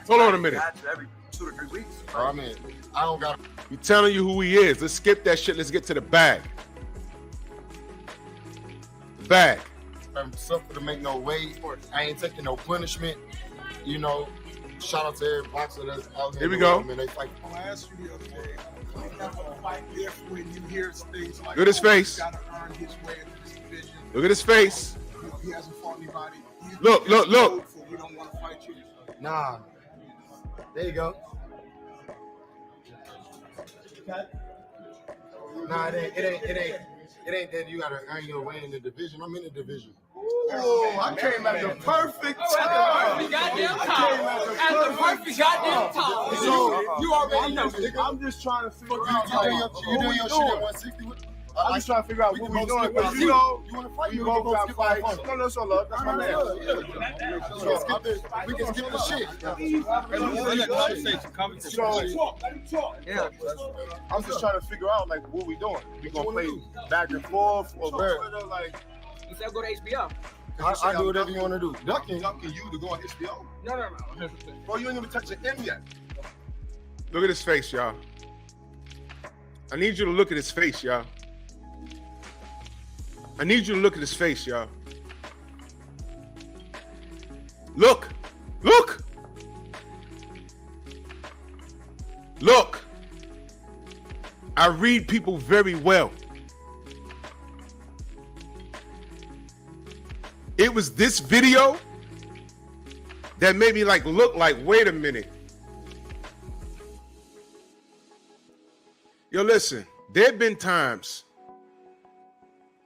Hold on a minute. Every 2 to 3 weeks. I mean, I don't got. We telling you who he is. Let's skip that shit. Let's get to the bag. Bag. I'm suffer to make no weight. I ain't taking no punishment. You know, shout out to every boxer that's out here. Here we go. Man, they fight. I asked you the other day, if when you hear things like, Look at his face. He's got to earn his way into this division. Look at his face. He hasn't fought anybody. Look. We don't want to fight you. Nah. There you go. Nah, it ain't that you gotta earn your way in the division. I'm in the division. Oh, I came at the perfect time. At the perfect goddamn time. So, You already know. I'm just trying to figure out You doing your shit at 160? I'm just trying to figure out what we're doing. Because You want to fight? we You both want to got skip fights. fight? No, that's all love. That's my man. We can skip the shit. So, Yeah. I'm just trying to figure out like what we doing. We gonna play back and forth or Twitter, like He said go to HBO. I do whatever you want to do. Ducking. Ducking you to go on HBO? No. Bro, you ain't even touch the M yet. Look at his face, y'all. I need you to look at his face, y'all. I need you to look at his face, y'all. Look. Look. Look. I read people very well. It was this video that made me look like, wait a minute. Yo, listen, there have been times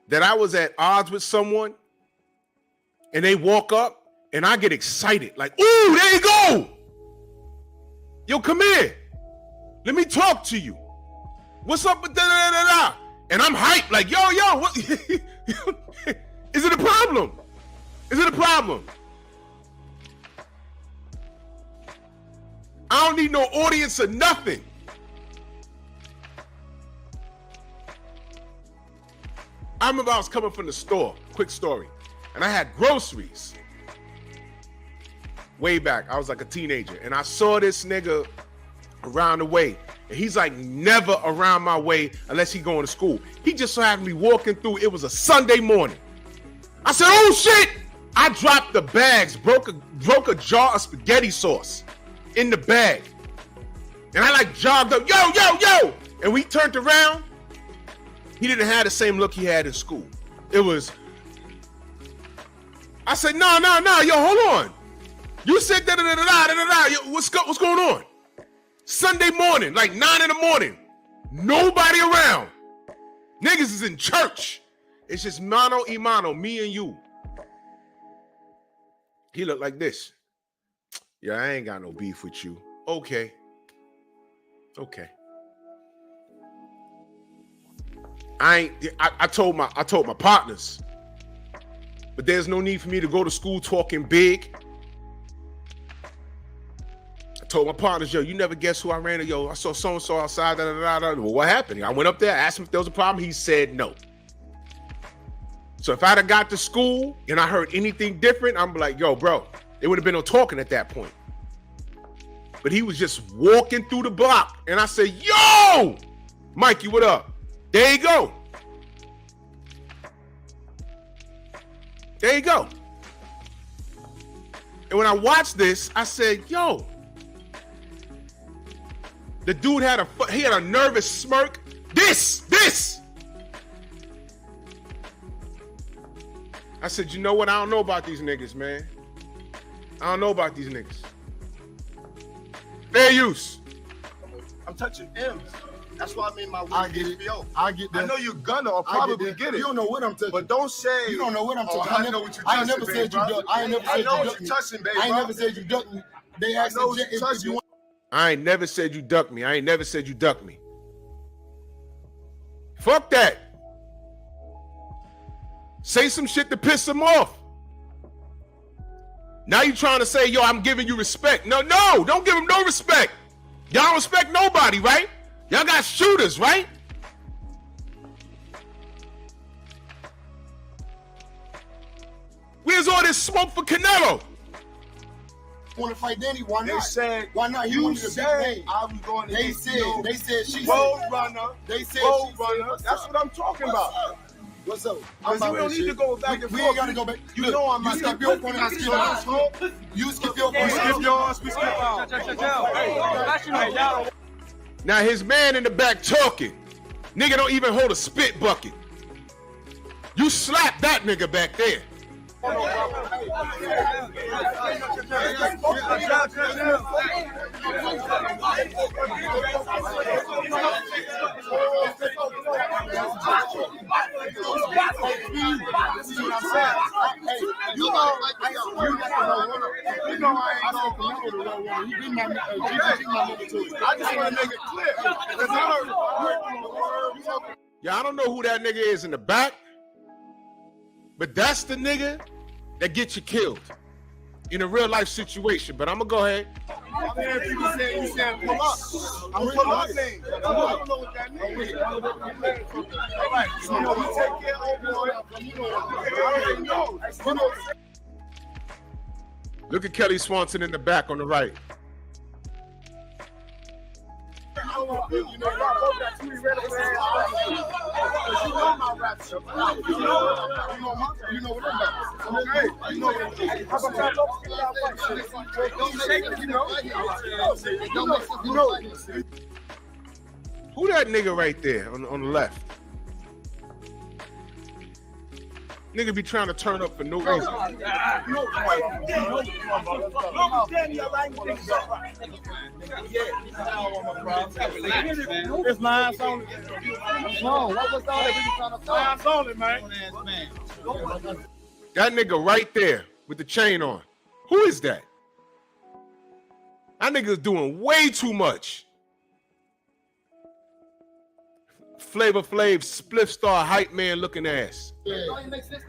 that I was at odds with someone and they walk up and I get excited. Like, ooh, there you go. Yo, come here. Let me talk to you. What's up with da-da-da-da-da? And I'm hyped, like, yo, what? Is it a problem? Is it a problem? I don't need no audience or nothing. I remember I was coming from the store, quick story, and I had groceries. Way back, I was like a teenager, and I saw this nigga around the way, and he's like never around my way unless he going to school. He just so happened to be walking through. It was a Sunday morning. I said, oh shit! I dropped the bags, broke a jar of spaghetti sauce in the bag. And I jogged up, yo! And we turned around. He didn't have the same look he had in school. It was, I said, no, yo, hold on. You said da-da-da-da-da-da-da. Yo, what's going on? Sunday morning, 9 in the morning. Nobody around. Niggas is in church. It's just mano y mano, me and you. He looked like this. Yeah, I ain't got no beef with you. Okay. I told my partners, but there's no need for me to go to school talking big. I told my partners, yo, you never guess who I ran into. Yo, I saw so-and-so outside. Well, what happened? I went up there, asked him if there was a problem. He said no. So if I'd have got to school and I heard anything different, I'm like, yo, bro, it would have been no talking at that point. But he was just walking through the block. And I said, yo, Mikey, what up? There you go. There you go. And when I watched this, I said, yo, the dude had a nervous smirk. This. I said, you know what? I don't know about these niggas, man. I don't know about these niggas. Fair use. I'm touching M's. That's why I made my way I to get it. HBO. I get that. I know you're gonna or probably get it. You don't know what I'm touching. But don't say You don't know what I'm touching. I know what you're I touching, never said you duck. I ain't never said I you know what duck you're me. touching, baby. I ain't never said you duck me. They asked know what if you're you touching. want. I ain't never said you duck me. I ain't never said you duck me. Fuck that. Say some shit to piss him off. Now you trying to say, yo, I'm giving you respect. No, don't give him no respect. Y'all don't respect nobody, right? Y'all got shooters, right? Where's all this smoke for Canelo? Want to fight Danny? Why They not? said Why not? He you wanted a big said name. I was going to They said she road said. runner. They said Road she runner. said. That's what I'm talking about. What's up? Because we don't need to go back and We forth. ain't gotta go back. You Look, know I'm you not skip your point, I skip mine. You skip your We point. skip yours, we skip ours. Now his man in the back talking. Nigga don't even hold a spit bucket. You slap that nigga back there. Yeah, I don't know who that nigga is in the back, but that's the nigga that gets you killed in a real life situation. But I'm gonna go ahead. I'm hearing people saying you said pull up. I'm pull up thing. I don't know what that means. All right, so we take care of boy. You know, I already know. You know. Look at Kelly Swanson in the back on the right. You know, I wrote that to me right away. You know my rap shit. You know what I'm about. Okay. You know what I'm about. How about that? Don't shake it, you know. You know. Who that nigga right there on the left? Nigga be trying to turn up for no reason. It's lines on it. No, what was all that? Lines on it, man. That nigga right there with the chain on. Who is that? That nigga's doing way too much. Flavor Flav, Spliff Star, hype man looking ass. Yeah. It is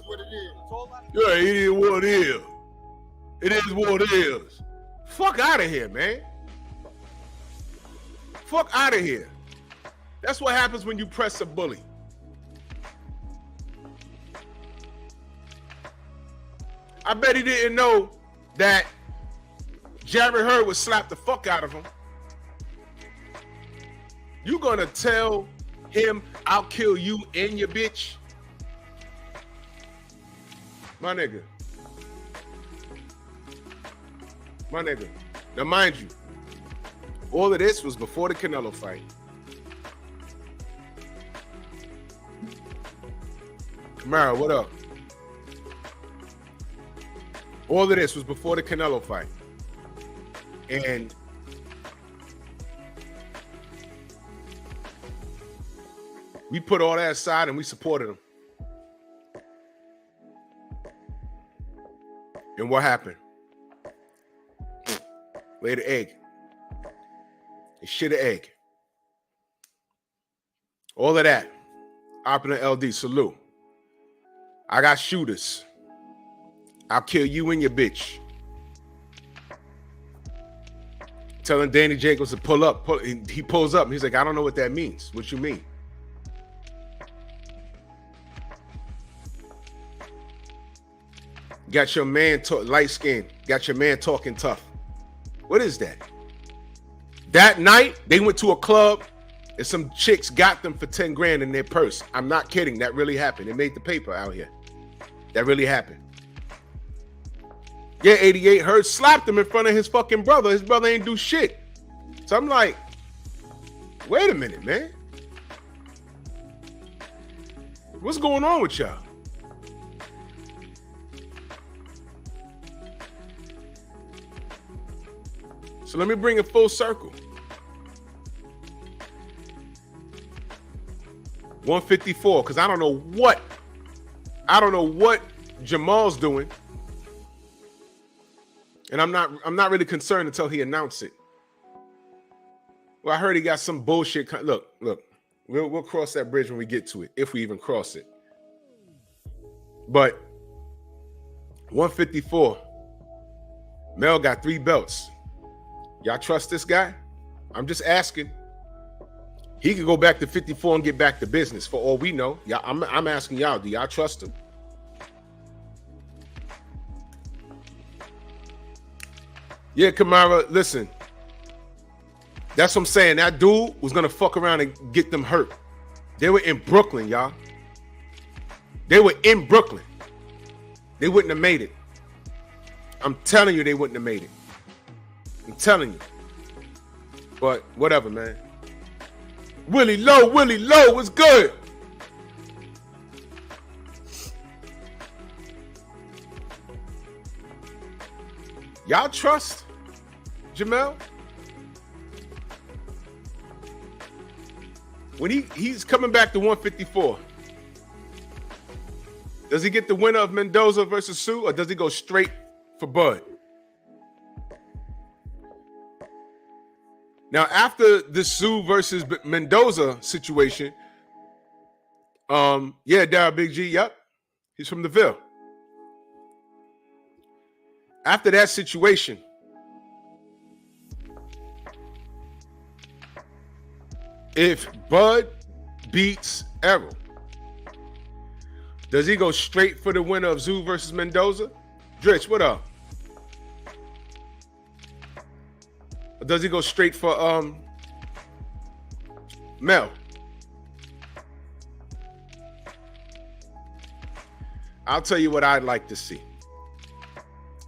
what it is. Yeah, it is what it is. It is what it is. Fuck out of here, man. Fuck out of here. That's what happens when you press a bully. I bet he didn't know that Jerry Hurd would slap the fuck out of him. You gonna tell him I'll kill you and your bitch? My nigga. My nigga. Now mind you, all of this was before the Canelo fight. Kamara, what up? All of this was before the Canelo fight. And we put all that aside and we supported him. And what happened? Laid an egg. They shit an egg. All of that. Opera LD, salute. I got shooters. I'll kill you and your bitch. Telling Danny Jacobs to pull up. He pulls up and he's like, I don't know what that means. What you mean? Got your man light skin. Got your man talking tough. What is that? That night, they went to a club and some chicks got them for 10 grand in their purse. I'm not kidding. That really happened. It made the paper out here. That really happened. Yeah, 88 Hurd slapped him in front of his fucking brother. His brother ain't do shit. So I'm like, wait a minute, man. What's going on with y'all? So let me bring it full circle. 154, because I don't know what Jamal's doing. And I'm not really concerned until he announced it. Well, I heard he got some bullshit. Look, we'll cross that bridge when we get to it, if we even cross it. But 154, Mel got 3 belts. Y'all trust this guy? I'm just asking. He could go back to 54 and get back to business for all we know. Yeah, I'm asking y'all, do y'all trust him? Yeah, Kamara, listen. That's what I'm saying. That dude was going to fuck around and get them hurt. They were in Brooklyn, y'all. They were in Brooklyn. They wouldn't have made it. I'm telling you, they wouldn't have made it. I'm telling you. But whatever, man. Willie Lowe, what's good? Y'all trust Jamel? When he's coming back to 154, does he get the winner of Mendoza versus Sue, or does he go straight for Bud? Now, after the Sue versus Mendoza situation, yeah, Darryl Big G, yep, he's from the Ville. After that situation, if Bud beats Errol, does he go straight for the winner of Zoo versus Mendoza? Dritch, what up? Or does he go straight for Mel? I'll tell you what I'd like to see.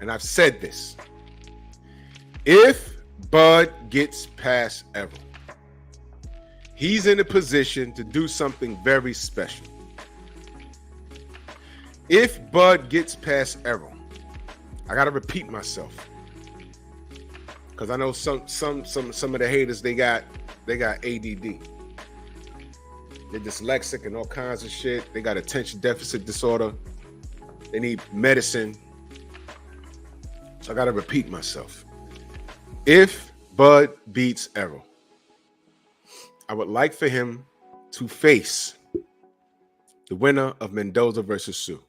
And I've said this. If Bud gets past Errol, he's in a position to do something very special. If Bud gets past Errol, I gotta repeat myself, because I know some of the haters, they got ADD. They're dyslexic and all kinds of shit. They got attention deficit disorder. They need medicine. So I gotta repeat myself. If Bud beats Errol, I would like for him to face the winner of Mendoza versus Sue.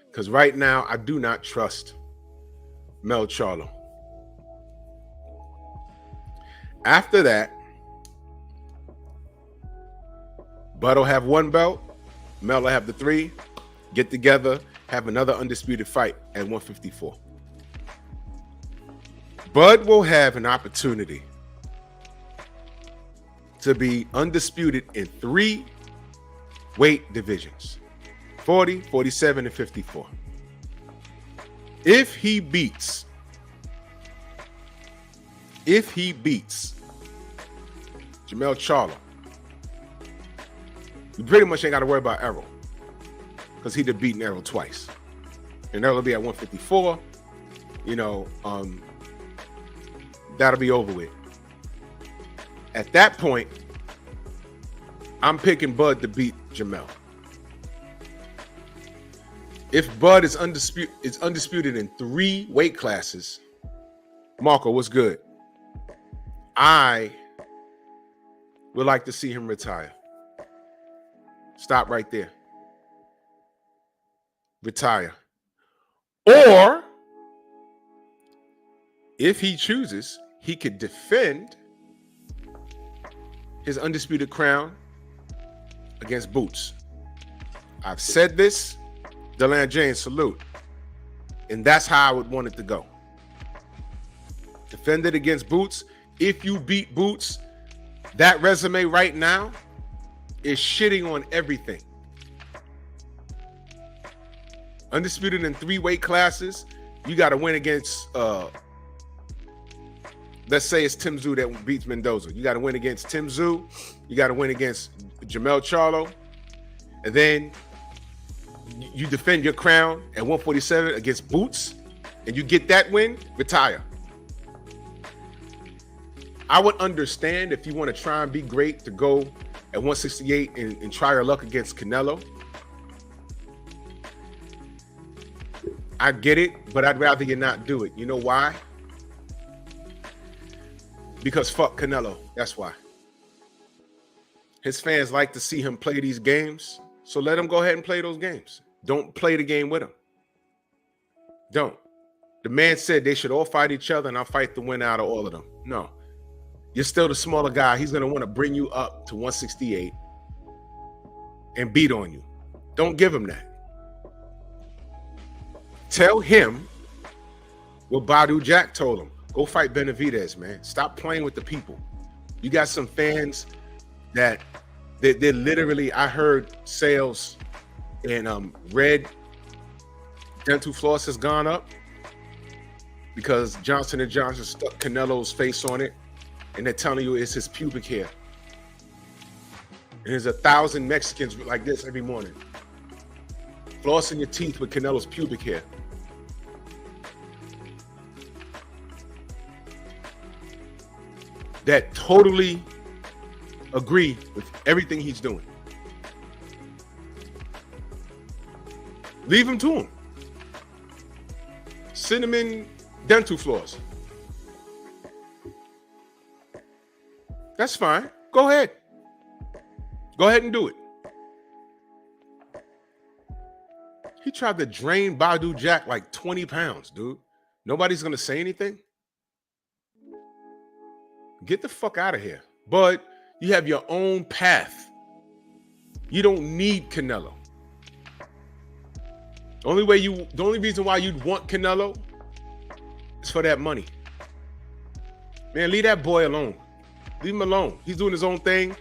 Because right now, I do not trust Mel Charlo. After that, Bud will have one belt, Mel will have the 3, get together, have another undisputed fight at 154. Bud will have an opportunity to be undisputed in 3 weight divisions, 40, 47, and 54. If he beats Jamel Charlo, you pretty much ain't got to worry about Errol, because he'd have beaten Errol twice. And Errol will be at 154. You know, that'll be over with. At that point, I'm picking Bud to beat Jamel. If Bud is undisputed in 3 weight classes, Marco, what's good? I would like to see him retire. Stop right there. Retire. Or, if he chooses, he could defend his undisputed crown against Boots. I've said this. Deland James, salute. And that's how I would want it to go. Defend it against Boots. If you beat Boots, that resume right now is shitting on everything. Undisputed in 3 weight classes. You got to win against, let's say it's Tim Tszyu that beats Mendoza. You got to win against Tim Tszyu. You got to win against Jamel Charlo. And then you defend your crown at 147 against Boots. And you get that win, retire. I would understand if you want to try and be great to go at 168 and try your luck against Canelo. I get it, but I'd rather you not do it. You know why? Because fuck Canelo. That's why. His fans like to see him play these games, so let him go ahead and play those games. Don't play the game with him. Don't. The man said they should all fight each other, and I'll fight the winner out of all of them. No. You're still the smaller guy. He's going to want to bring you up to 168 and beat on you. Don't give him that. Tell him what Badu Jack told him. Go fight Benavidez, man. Stop playing with the people. You got some fans that they're literally, I heard sales in red dental floss has gone up because Johnson & Johnson stuck Canelo's face on it. And they're telling you it's his pubic hair. And there's 1,000 Mexicans like this every morning. Flossing your teeth with Canelo's pubic hair. That totally agree with everything he's doing. Leave him to him. Cinnamon dental floss. That's fine. Go ahead. Go ahead and do it. He tried to drain Badu Jack like 20 pounds, dude. Nobody's going to say anything? Get the fuck out of here. But you have your own path. You don't need Canelo. The only reason why you'd want Canelo is for that money. Man, leave that boy alone. Leave him alone. He's doing his own thing.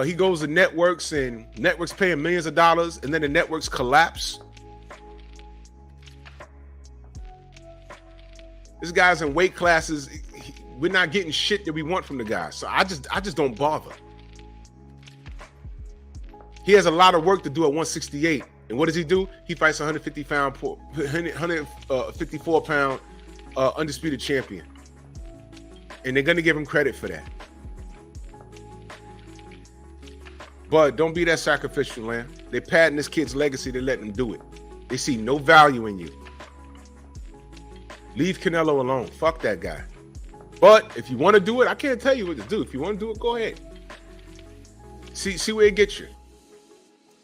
He goes to networks and networks paying millions of dollars, and then the networks collapse. This guy's in weight classes. We're not getting shit that we want from the guy. So I just don't bother. He has a lot of work to do at 168. And what does he do? He fights 154 pound undisputed champion. And they're going to give him credit for that. But don't be that sacrificial, man. They're padding this kid's legacy. They're letting him do it. They see no value in you. Leave Canelo alone. Fuck that guy. But if you want to do it, I can't tell you what to do. If you want to do it, go ahead. See where it gets you.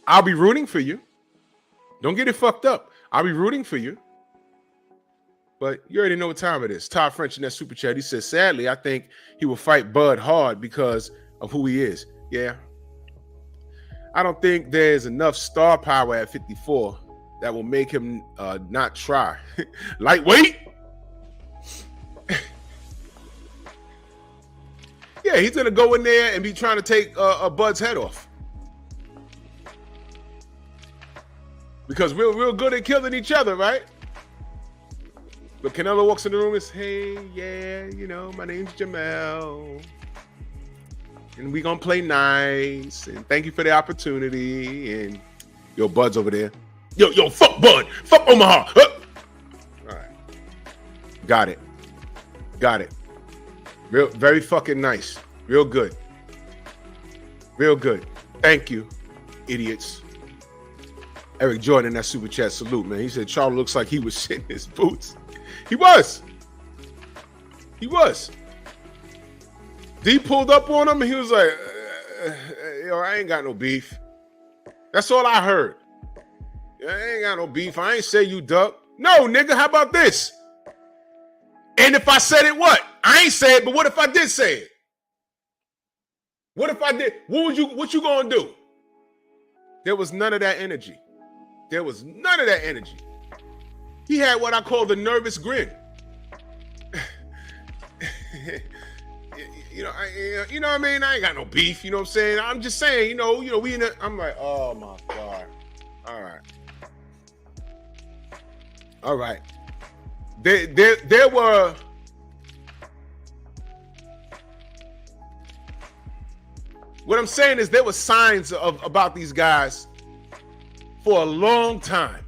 I'll be rooting for you. Don't get it fucked up. I'll be rooting for you. But you already know what time it is. Todd French in that super chat. He says, sadly, I think he will fight Bud hard because of who he is. Yeah. I don't think there's enough star power at 54 that will make him not try. Lightweight? Yeah, he's going to go in there and be trying to take Bud's head off. Because we're real good at killing each other, right? But Canelo walks in the room and says, hey, yeah, you know, my name's Jamel. And we going to play nice. And thank you for the opportunity. And yo, Bud's over there. Yo, fuck Bud. Fuck Omaha. Huh. All right. Got it. Real, very fucking nice. Real good. Thank you, idiots. Eric Jordan in that super chat, salute, man. He said Charlo looks like he was shitting his boots. He was. D pulled up on him and he was like, yo, I ain't got no beef. That's all I heard. I ain't got no beef. I ain't say you duck. No, nigga, how about this? And if I said it, what? I ain't say it, but what if I did say it? What if I did? What you gonna do? There was none of that energy. He had what I call the nervous grin. You know what I mean? I ain't got no beef, you know what I'm saying? I'm just saying, you know, we in a, I'm like, oh my God. All right. There were what I'm saying is there were signs about these guys for a long time.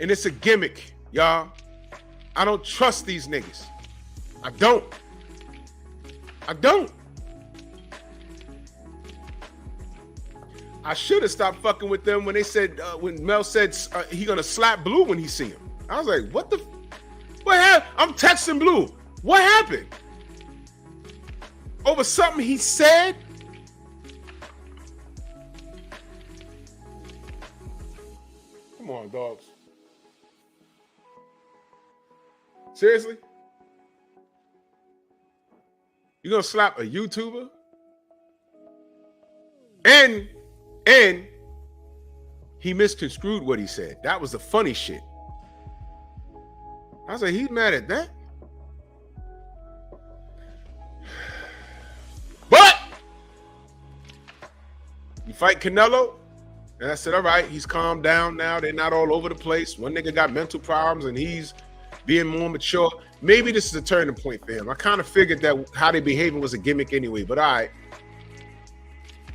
And it's a gimmick, y'all. I don't trust these niggas. I don't. I should have stopped fucking with them when they said, when Mel said he gonna slap Blue when he see him. I was like, what happened? I'm texting Blue. What happened? Over something he said? Come on, dogs. Seriously? You gonna slap a YouTuber? And he misconstrued what he said. That was the funny shit. I was like, he's mad at that? But you fight Canelo? And I said, all right, he's calmed down now. They're not all over the place. One nigga got mental problems and he's being more mature. Maybe this is a turning point for him. I kind of figured that how they behaving was a gimmick anyway, but all right.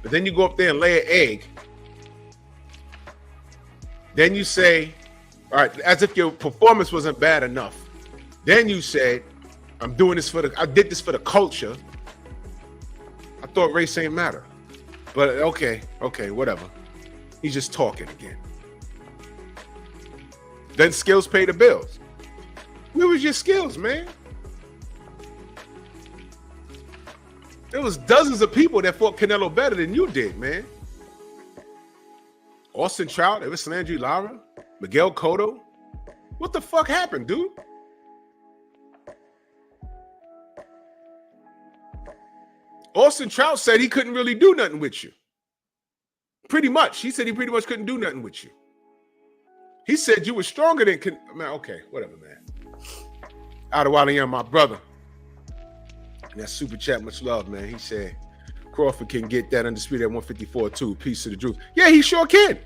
But then you go up there and lay an egg. Then you say, all right, as if your performance wasn't bad enough. Then you said, I did this for the culture. I thought race ain't matter. But okay, whatever. He's just talking again. Then skills pay the bills. Where was your skills, man? There was dozens of people that fought Canelo better than you did, man. Austin Trout, Evis Landry Lara, Miguel Cotto. What the fuck happened, dude? Austin Trout said he couldn't really do nothing with you. Pretty much. He said he pretty much couldn't do nothing with you. He said you were stronger than... Man, okay, whatever, man. Adewale, my brother. And that super chat, much love, man. He said Crawford can get that undisputed at 154 too. Peace to the truth. Yeah, he sure can.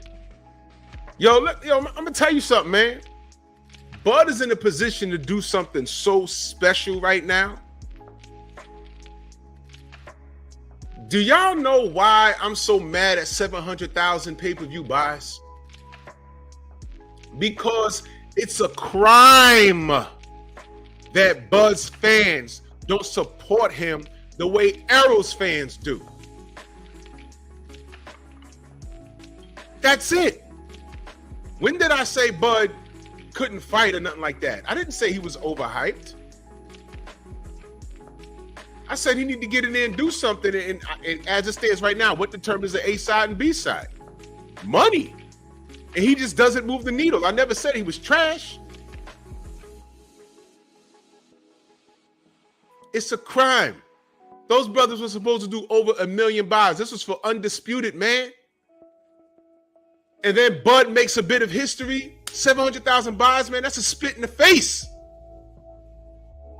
Yo, I'm going to tell you something, man. Bud is in a position to do something so special right now. Do y'all know why I'm so mad at 700,000 pay-per-view buys? Because it's a crime that Bud's fans don't support him the way Errol's fans do. That's it. When did I say Bud couldn't fight or nothing like that? I didn't say he was overhyped. I said he need to get in there and do something. And as it stands right now, what determines the A side and B side? Money. And he just doesn't move the needle. I never said he was trash. It's a crime. Those brothers were supposed to do over 1 million buys. This was for Undisputed, man. And then Bud makes a bit of history. 700,000 buys, man. That's a spit in the face.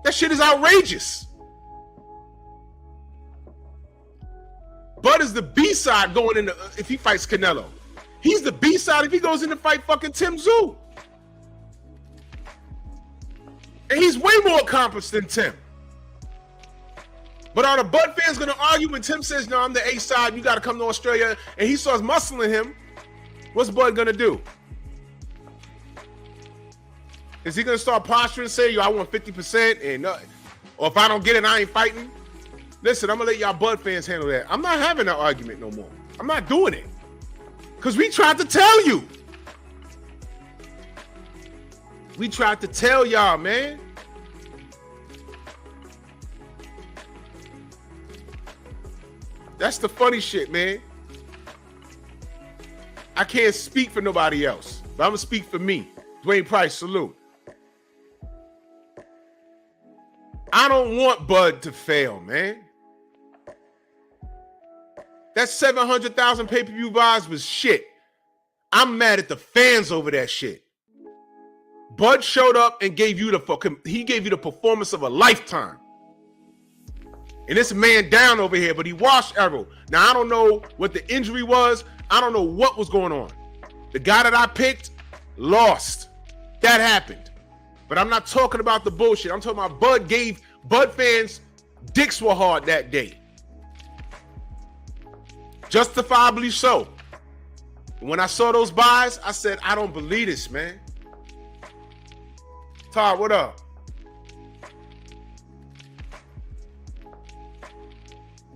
That shit is outrageous. Bud is the B-side going into if he fights Canelo. He's the B-side if he goes in to fight fucking Tim Tszyu. And he's way more accomplished than Tim. But are the Bud fans going to argue when Tim says, no, I'm the A-side, you got to come to Australia, and he starts muscling him? What's Bud going to do? Is he going to start posturing and say, yo, I want 50% and or if I don't get it, I ain't fighting? Listen, I'm going to let y'all Bud fans handle that. I'm not having that argument no more. I'm not doing it. Because we tried to tell you. We tried to tell y'all, man. That's the funny shit, man. I can't speak for nobody else, but I'm going to speak for me. Dwayne Price, salute. I don't want Bud to fail, man. That 700,000 pay-per-view buys was shit. I'm mad at the fans over that shit. Bud showed up and gave you the performance of a lifetime. And this man down over here, but he washed Errol. Now, I don't know what the injury was. I don't know what was going on. The guy that I picked lost. That happened. But I'm not talking about the bullshit. I'm talking about Bud fans, dicks were hard that day. Justifiably so. When I saw those buys, I said, I don't believe this, man. Todd, what up?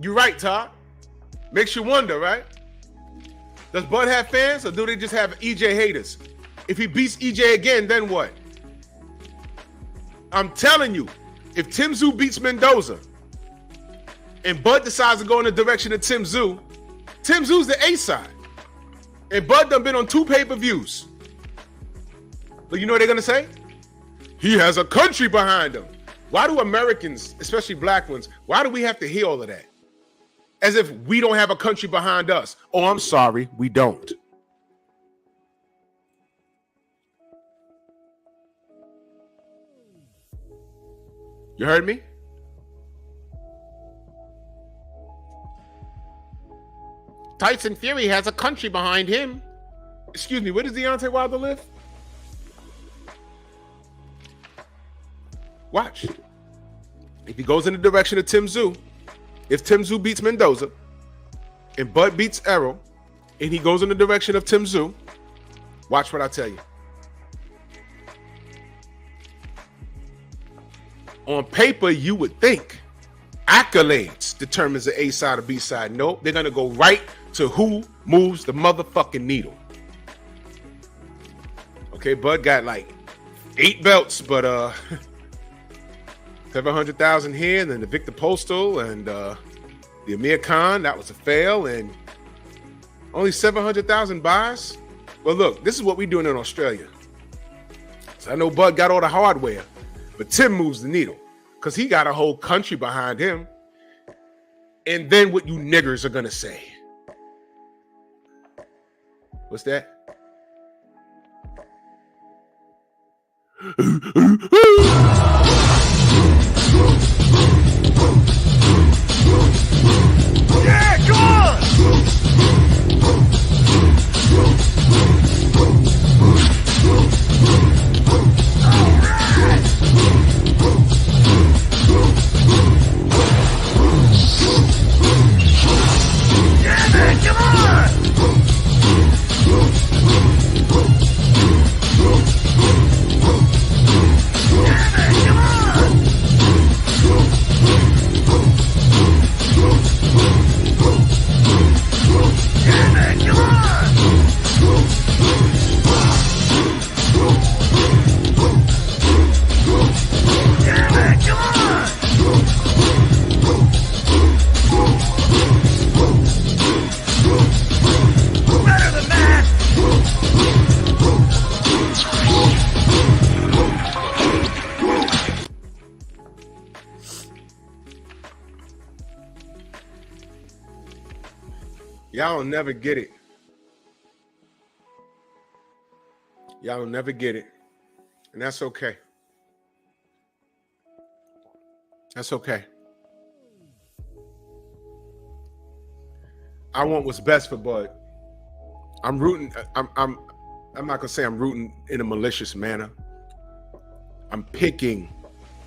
You're right, Todd. Makes you wonder, right? Does Bud have fans or do they just have EJ haters? If he beats EJ again, then what? I'm telling you, if Tim Tszyu beats Mendoza and Bud decides to go in the direction of Tim Tszyu Tszyu's the A side. And Bud done been on 2 pay-per-views. But you know what they're going to say? He has a country behind him. Why do Americans, especially black ones, why do we have to hear all of that? As if we don't have a country behind us. Oh, I'm sorry, we don't. You heard me? Tyson Fury has a country behind him. Excuse me, where does Deontay Wilder live? Watch. If he goes in the direction of Tim Tszyu, if Tim Tszyu beats Mendoza, and Bud beats Errol, and he goes in the direction of Tim Tszyu, watch what I tell you. On paper, you would think accolades determines the A side or B side. Nope, they're gonna go right to who moves the motherfucking needle. Okay, Bud got like 8 belts, but 700,000 here, and then the Victor Postal and the Amir Khan, that was a fail, and only 700,000 buys. Well, look, this is what we're doing in Australia. So I know Bud got all the hardware, but Tim moves the needle because he got a whole country behind him. And then what you niggers are going to say. What's that? Yeah, come on! Yeah, man, come on! Yeah, man, come on! Yeah, man, come on! Yeah, man, come on! Better than that! Y'all will never get it. Y'all will never get it. And that's okay. That's okay. I want what's best for Bud. I'm rooting. I'm not gonna say I'm rooting in a malicious manner. I'm picking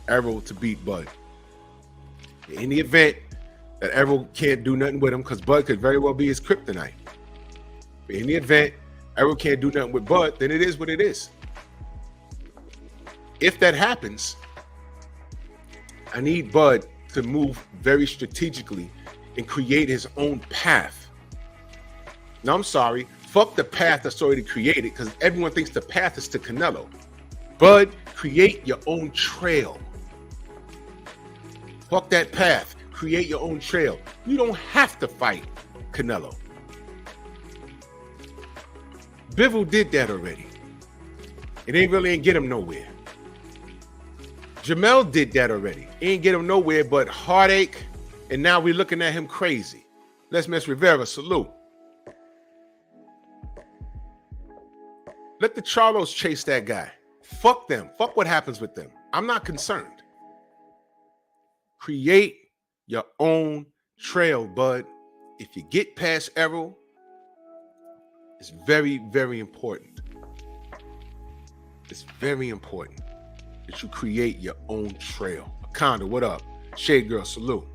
Errol to beat Bud. In the event that Errol can't do nothing with him, because Bud could very well be his kryptonite. But in the event Errol can't do nothing with Bud, then it is what it is. If that happens, I need Bud to move very strategically and create his own path. Now, I'm sorry, fuck the path that's already created, because everyone thinks the path is to Canelo. Bud, create your own trail. Fuck that path. Create your own trail. You don't have to fight Canelo. Bivol did that already. It ain't get him nowhere. Jamel did that already. Ain't get him nowhere but heartache, and now we're looking at him crazy. Les Miss Rivera, salute. Let the Charlos chase that guy. Fuck them. Fuck what happens with them. I'm not concerned. Create your own trail, Bud. If you get past Errol, it's very, very important. It's very important that you create your own trail. Akonda, what up? Shade Girl, salute.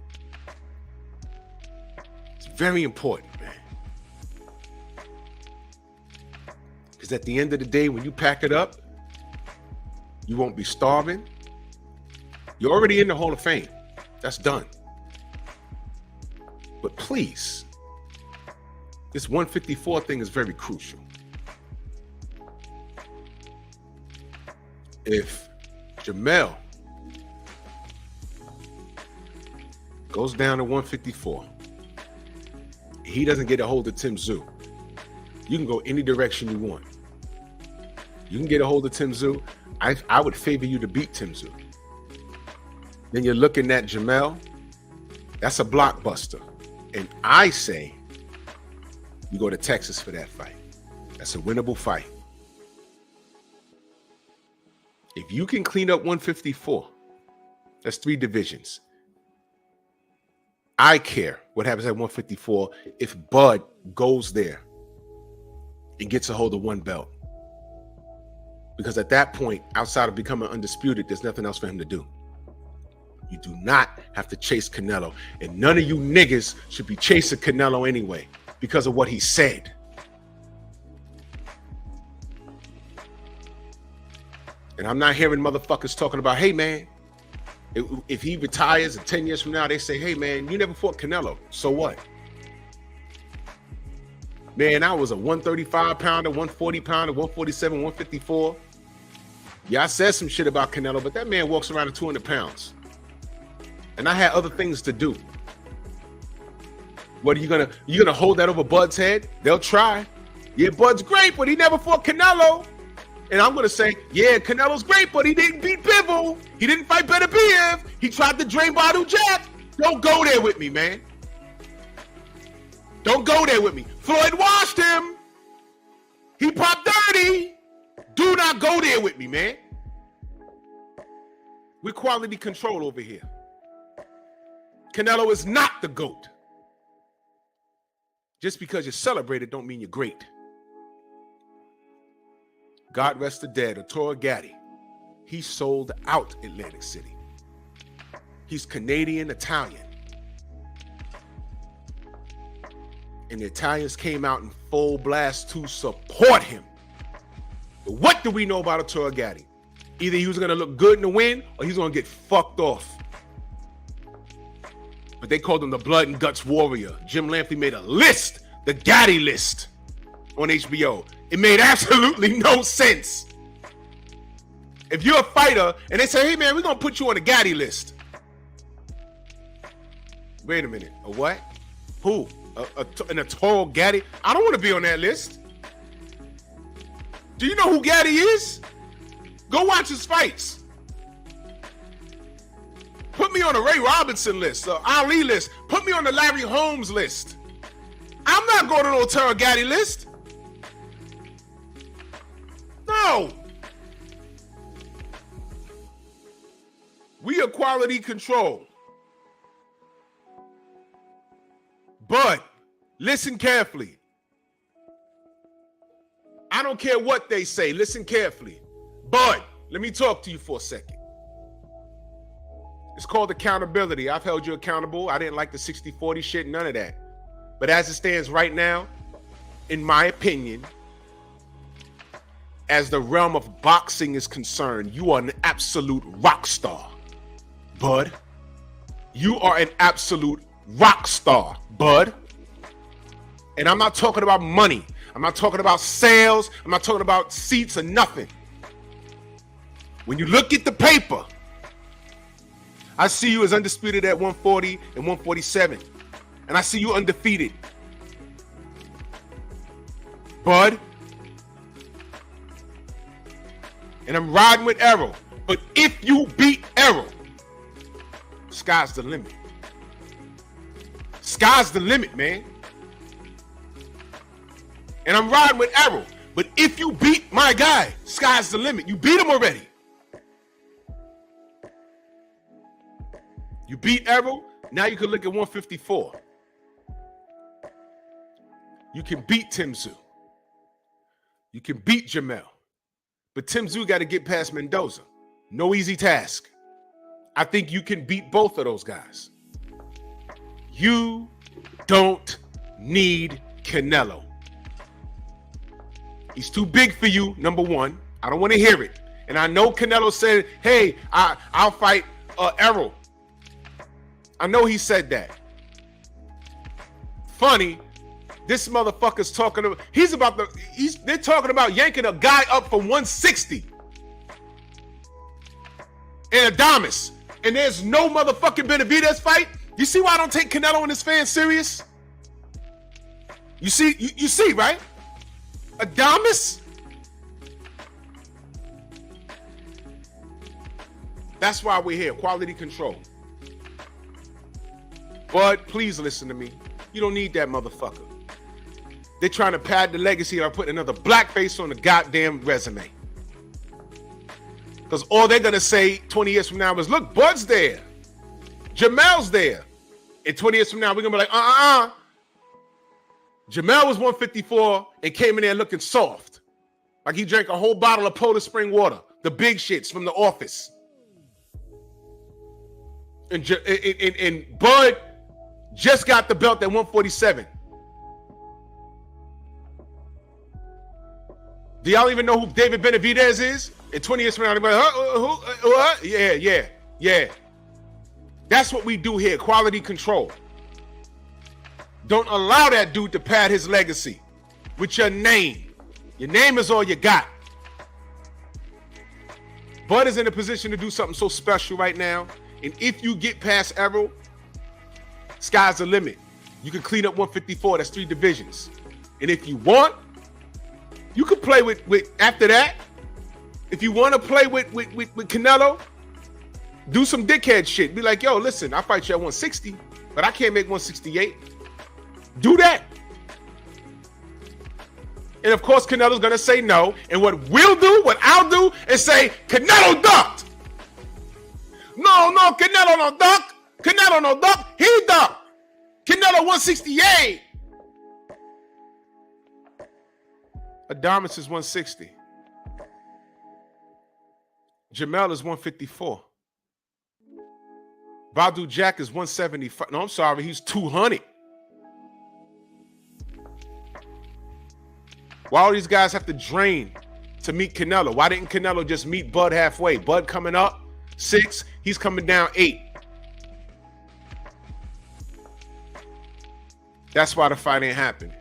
It's very important, man. Because at the end of the day, when you pack it up, you won't be starving. You're already in the Hall of Fame. That's done. But please, this 154 thing is very crucial. If Jamel goes down to 154, he doesn't get a hold of Tim Tszyu, you can go any direction you want. You can get a hold of Tim Tszyu. I would favor you to beat Tim Tszyu. Then you're looking at Jamel. That's a blockbuster. And I say you go to Texas for that fight. That's a winnable fight. If you can clean up 154, that's 3 divisions. I care what happens at 154 if Bud goes there and gets a hold of 1 belt. Because at that point, outside of becoming undisputed, there's nothing else for him to do. You do not have to chase Canelo. And none of you niggas should be chasing Canelo anyway because of what he said. And I'm not hearing motherfuckers talking about, hey, man, if he retires and 10 years from now, they say, hey, man, you never fought Canelo. So what? Man, I was a 135 pounder, 140 pounder, 147, 154. Yeah, I said some shit about Canelo, but that man walks around at 200 pounds. And I had other things to do. What are you gonna hold that over Bud's head? They'll try. Yeah, Bud's great, but he never fought Canelo. And I'm going to say, yeah, Canelo's great, but he didn't beat Bivol. He didn't fight Beterbiev. He tried to drain Badu Jack. Don't go there with me, man. Don't go there with me. Floyd washed him. He popped 30. Do not go there with me, man. We're quality control over here. Canelo is not the GOAT. Just because you're celebrated don't mean you're great. God rest the dead, Arturo Gatti. He sold out Atlantic City. He's Canadian, Italian. And the Italians came out in full blast to support him. But what do we know about Arturo Gatti? Either he was going to look good in the win or he's going to get fucked off. But they called him the blood and guts warrior. Jim Lampley made a list, the Gatti list, on HBO. It made absolutely no sense. If you're a fighter and they say, hey man, we're going to put you on the Gatti list. Wait a minute, a what? Who? An Arturo Gatti? I don't want to be on that list. Do you know who Gatti is? Go watch his fights. Put me on a Ray Robinson list, Ali list. Put me on the Larry Holmes list. I'm not going to the Arturo Gatti list. No. We are quality control. But listen carefully. I don't care what they say. Listen carefully. But let me talk to you for a second. It's called accountability. I've held you accountable. I didn't like the 60-40 shit, none of that. But as it stands right now, in my opinion, as the realm of boxing is concerned, you are an absolute rock star, bud. You are an absolute rock star, bud. And I'm not talking about money. I'm not talking about sales. I'm not talking about seats or nothing. When you look at the paper, I see you as undisputed at 140 and 147. And I see you undefeated. Bud. And I'm riding with Errol. But if you beat Errol, sky's the limit. Sky's the limit, man. And I'm riding with Errol. But if you beat my guy, sky's the limit. You beat him already. You beat Errol, now you can look at 154. You can beat Tim Tszyu. You can beat Jamel. But Tim Tszyu got to get past Mendoza. No easy task. I think you can beat both of those guys. You don't need Canelo. He's too big for you, number one. I don't want to hear it. And I know Canelo said, hey, I'll fight Errol. I know he said that. Funny, this motherfucker's talking about, they're talking about yanking a guy up from 160 in Adamas. And there's no motherfucking Benavidez fight. You see why I don't take Canelo and his fans serious? You see, right? Adamas? That's why we're here, quality control. But please listen to me. You don't need that motherfucker. They're trying to pad the legacy or put another blackface on the goddamn resume. Because all they're going to say 20 years from now is, look, Bud's there. Jamel's there. And 20 years from now, we're going to be like, Jamel was 154 and came in there looking soft. Like he drank a whole bottle of Polar Spring water. The big shits from the office. And Bud just got the belt at 147. Do y'all even know who David Benavidez is? In 20 years from now, they're like, yeah. That's what we do here, quality control. Don't allow that dude to pad his legacy with your name. Your name is all you got. Bud is in a position to do something so special right now. And if you get past Errol, sky's the limit. You can clean up 154. That's 3 divisions. And if you want, You could play with after that. If you want to play with Canelo, do some dickhead shit. Be like, yo, listen, I'll fight you at 160, but I can't make 168. Do that. And of course, Canelo's gonna say no. And what I'll do is say, Canelo ducked. No, Canelo no duck. Canelo no duck. He ducked. Canelo 168. Adamas is 160. Jamel is 154. Badu Jack is 175. No, I'm sorry, he's 200. Why all these guys have to drain to meet Canelo? Why didn't Canelo just meet Bud halfway? Bud coming up 6, he's coming down 8. That's why the fight ain't happening.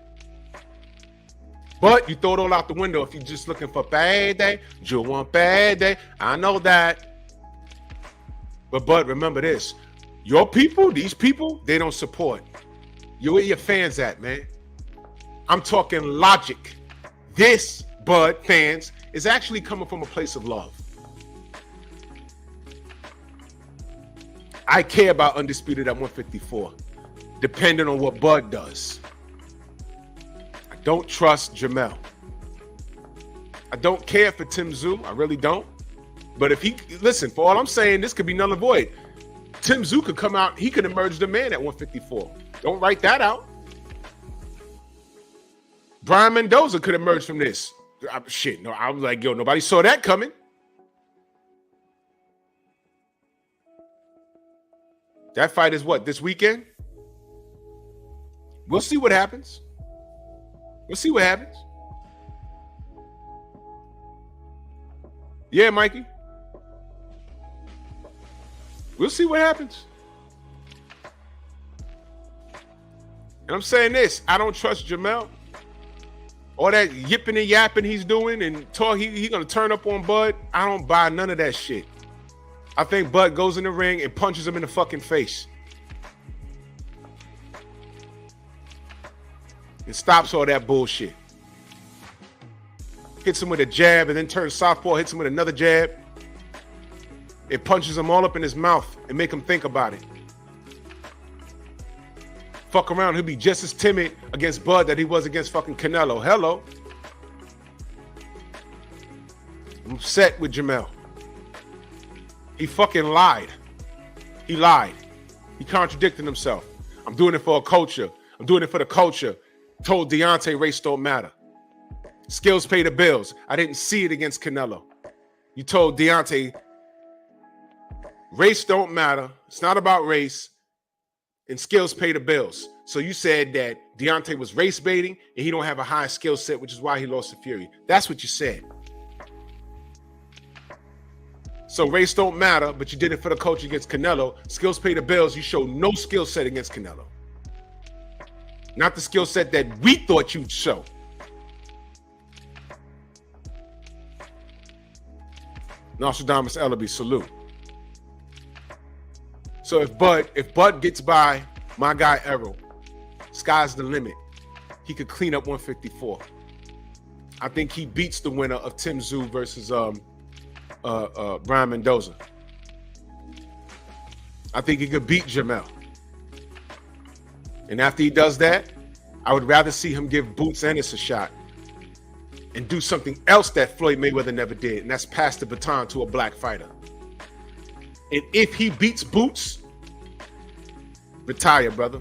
But you throw it all out the window if you're just looking for payday. You want payday. I know that. But Bud, remember this. Your people, these people, they don't support. Where your fans at, man? I'm talking logic. This, Bud, fans, is actually coming from a place of love. I care about Undisputed at 154, depending on what Bud does. I don't trust Jamel. I don't care for Tim Tszyu. I really don't. But if he, listen, for all I'm saying, this could be null and void. Tim Tszyu could come out, he could emerge the man at 154. Don't write that out. Brian Mendoza could emerge from this. I was like, yo, nobody saw that coming. That fight is what, this weekend? We'll see what happens. We'll see what happens. Yeah, Mikey. We'll see what happens. And I'm saying this, I don't trust Jamel. All that yipping and yapping he's doing and talk, he gonna turn up on Bud. I don't buy none of that shit. I think Bud goes in the ring and punches him in the fucking face. And stops all that bullshit. Hits him with a jab and then turns southpaw, hits him with another jab. It punches him all up in his mouth and make him think about it. Fuck around, he'll be just as timid against Bud that he was against fucking Canelo. Hello. I'm upset with Jamel. He fucking lied. He lied. He contradicted himself. I'm doing it for a culture. I'm doing it for the culture. Told Deontay race don't matter. Skills pay the bills. I didn't see it against Canelo. You told Deontay race don't matter. It's not about race. And skills pay the bills. So you said that Deontay was race baiting and he don't have a high skill set, which is why he lost to Fury. That's what you said. So race don't matter, but you did it for the coach against Canelo. Skills pay the bills. You showed no skill set against Canelo. Not the skill set that we thought you'd show. Nostradamus Ellaby, salute. So if Bud gets by my guy Errol, sky's the limit. He could clean up 154. I think he beats the winner of Tim Tszyu versus Brian Mendoza. I think he could beat Jamel. And after he does that, I would rather see him give Boots Ennis a shot and do something else that Floyd Mayweather never did, and that's pass the baton to a black fighter. And if he beats Boots, retire, brother.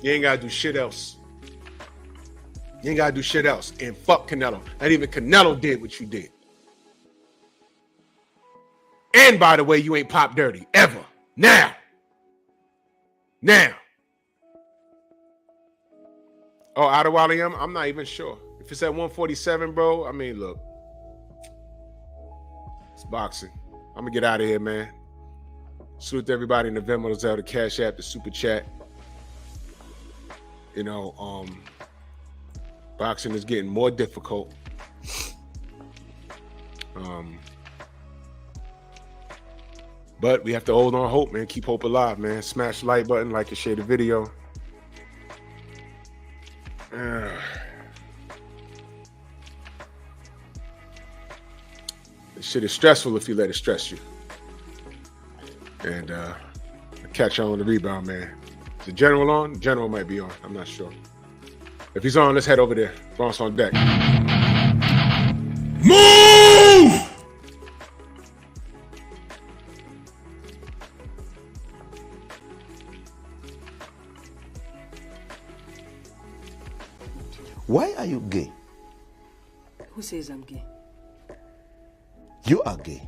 You ain't gotta do shit else. You ain't gotta do shit else. And fuck Canelo. Not even Canelo did what you did. And by the way, you ain't pop dirty ever. Now. Oh, Adewale, I'm not even sure. If it's at 147, bro, I mean, look. It's boxing. I'm gonna get out of here, man. Salute to everybody in the Venmo, the Zelle, the Cash App, the Super Chat. You know, boxing is getting more difficult. But we have to hold on hope, man. Keep hope alive, man. Smash the like button, like and share the video. This shit is stressful if you let it stress you. And catch on the rebound, man. Is the general on? The general might be on. I'm not sure. If he's on, let's head over there. Bronx on deck. Move! Why are you gay? Who says I'm gay? You are gay.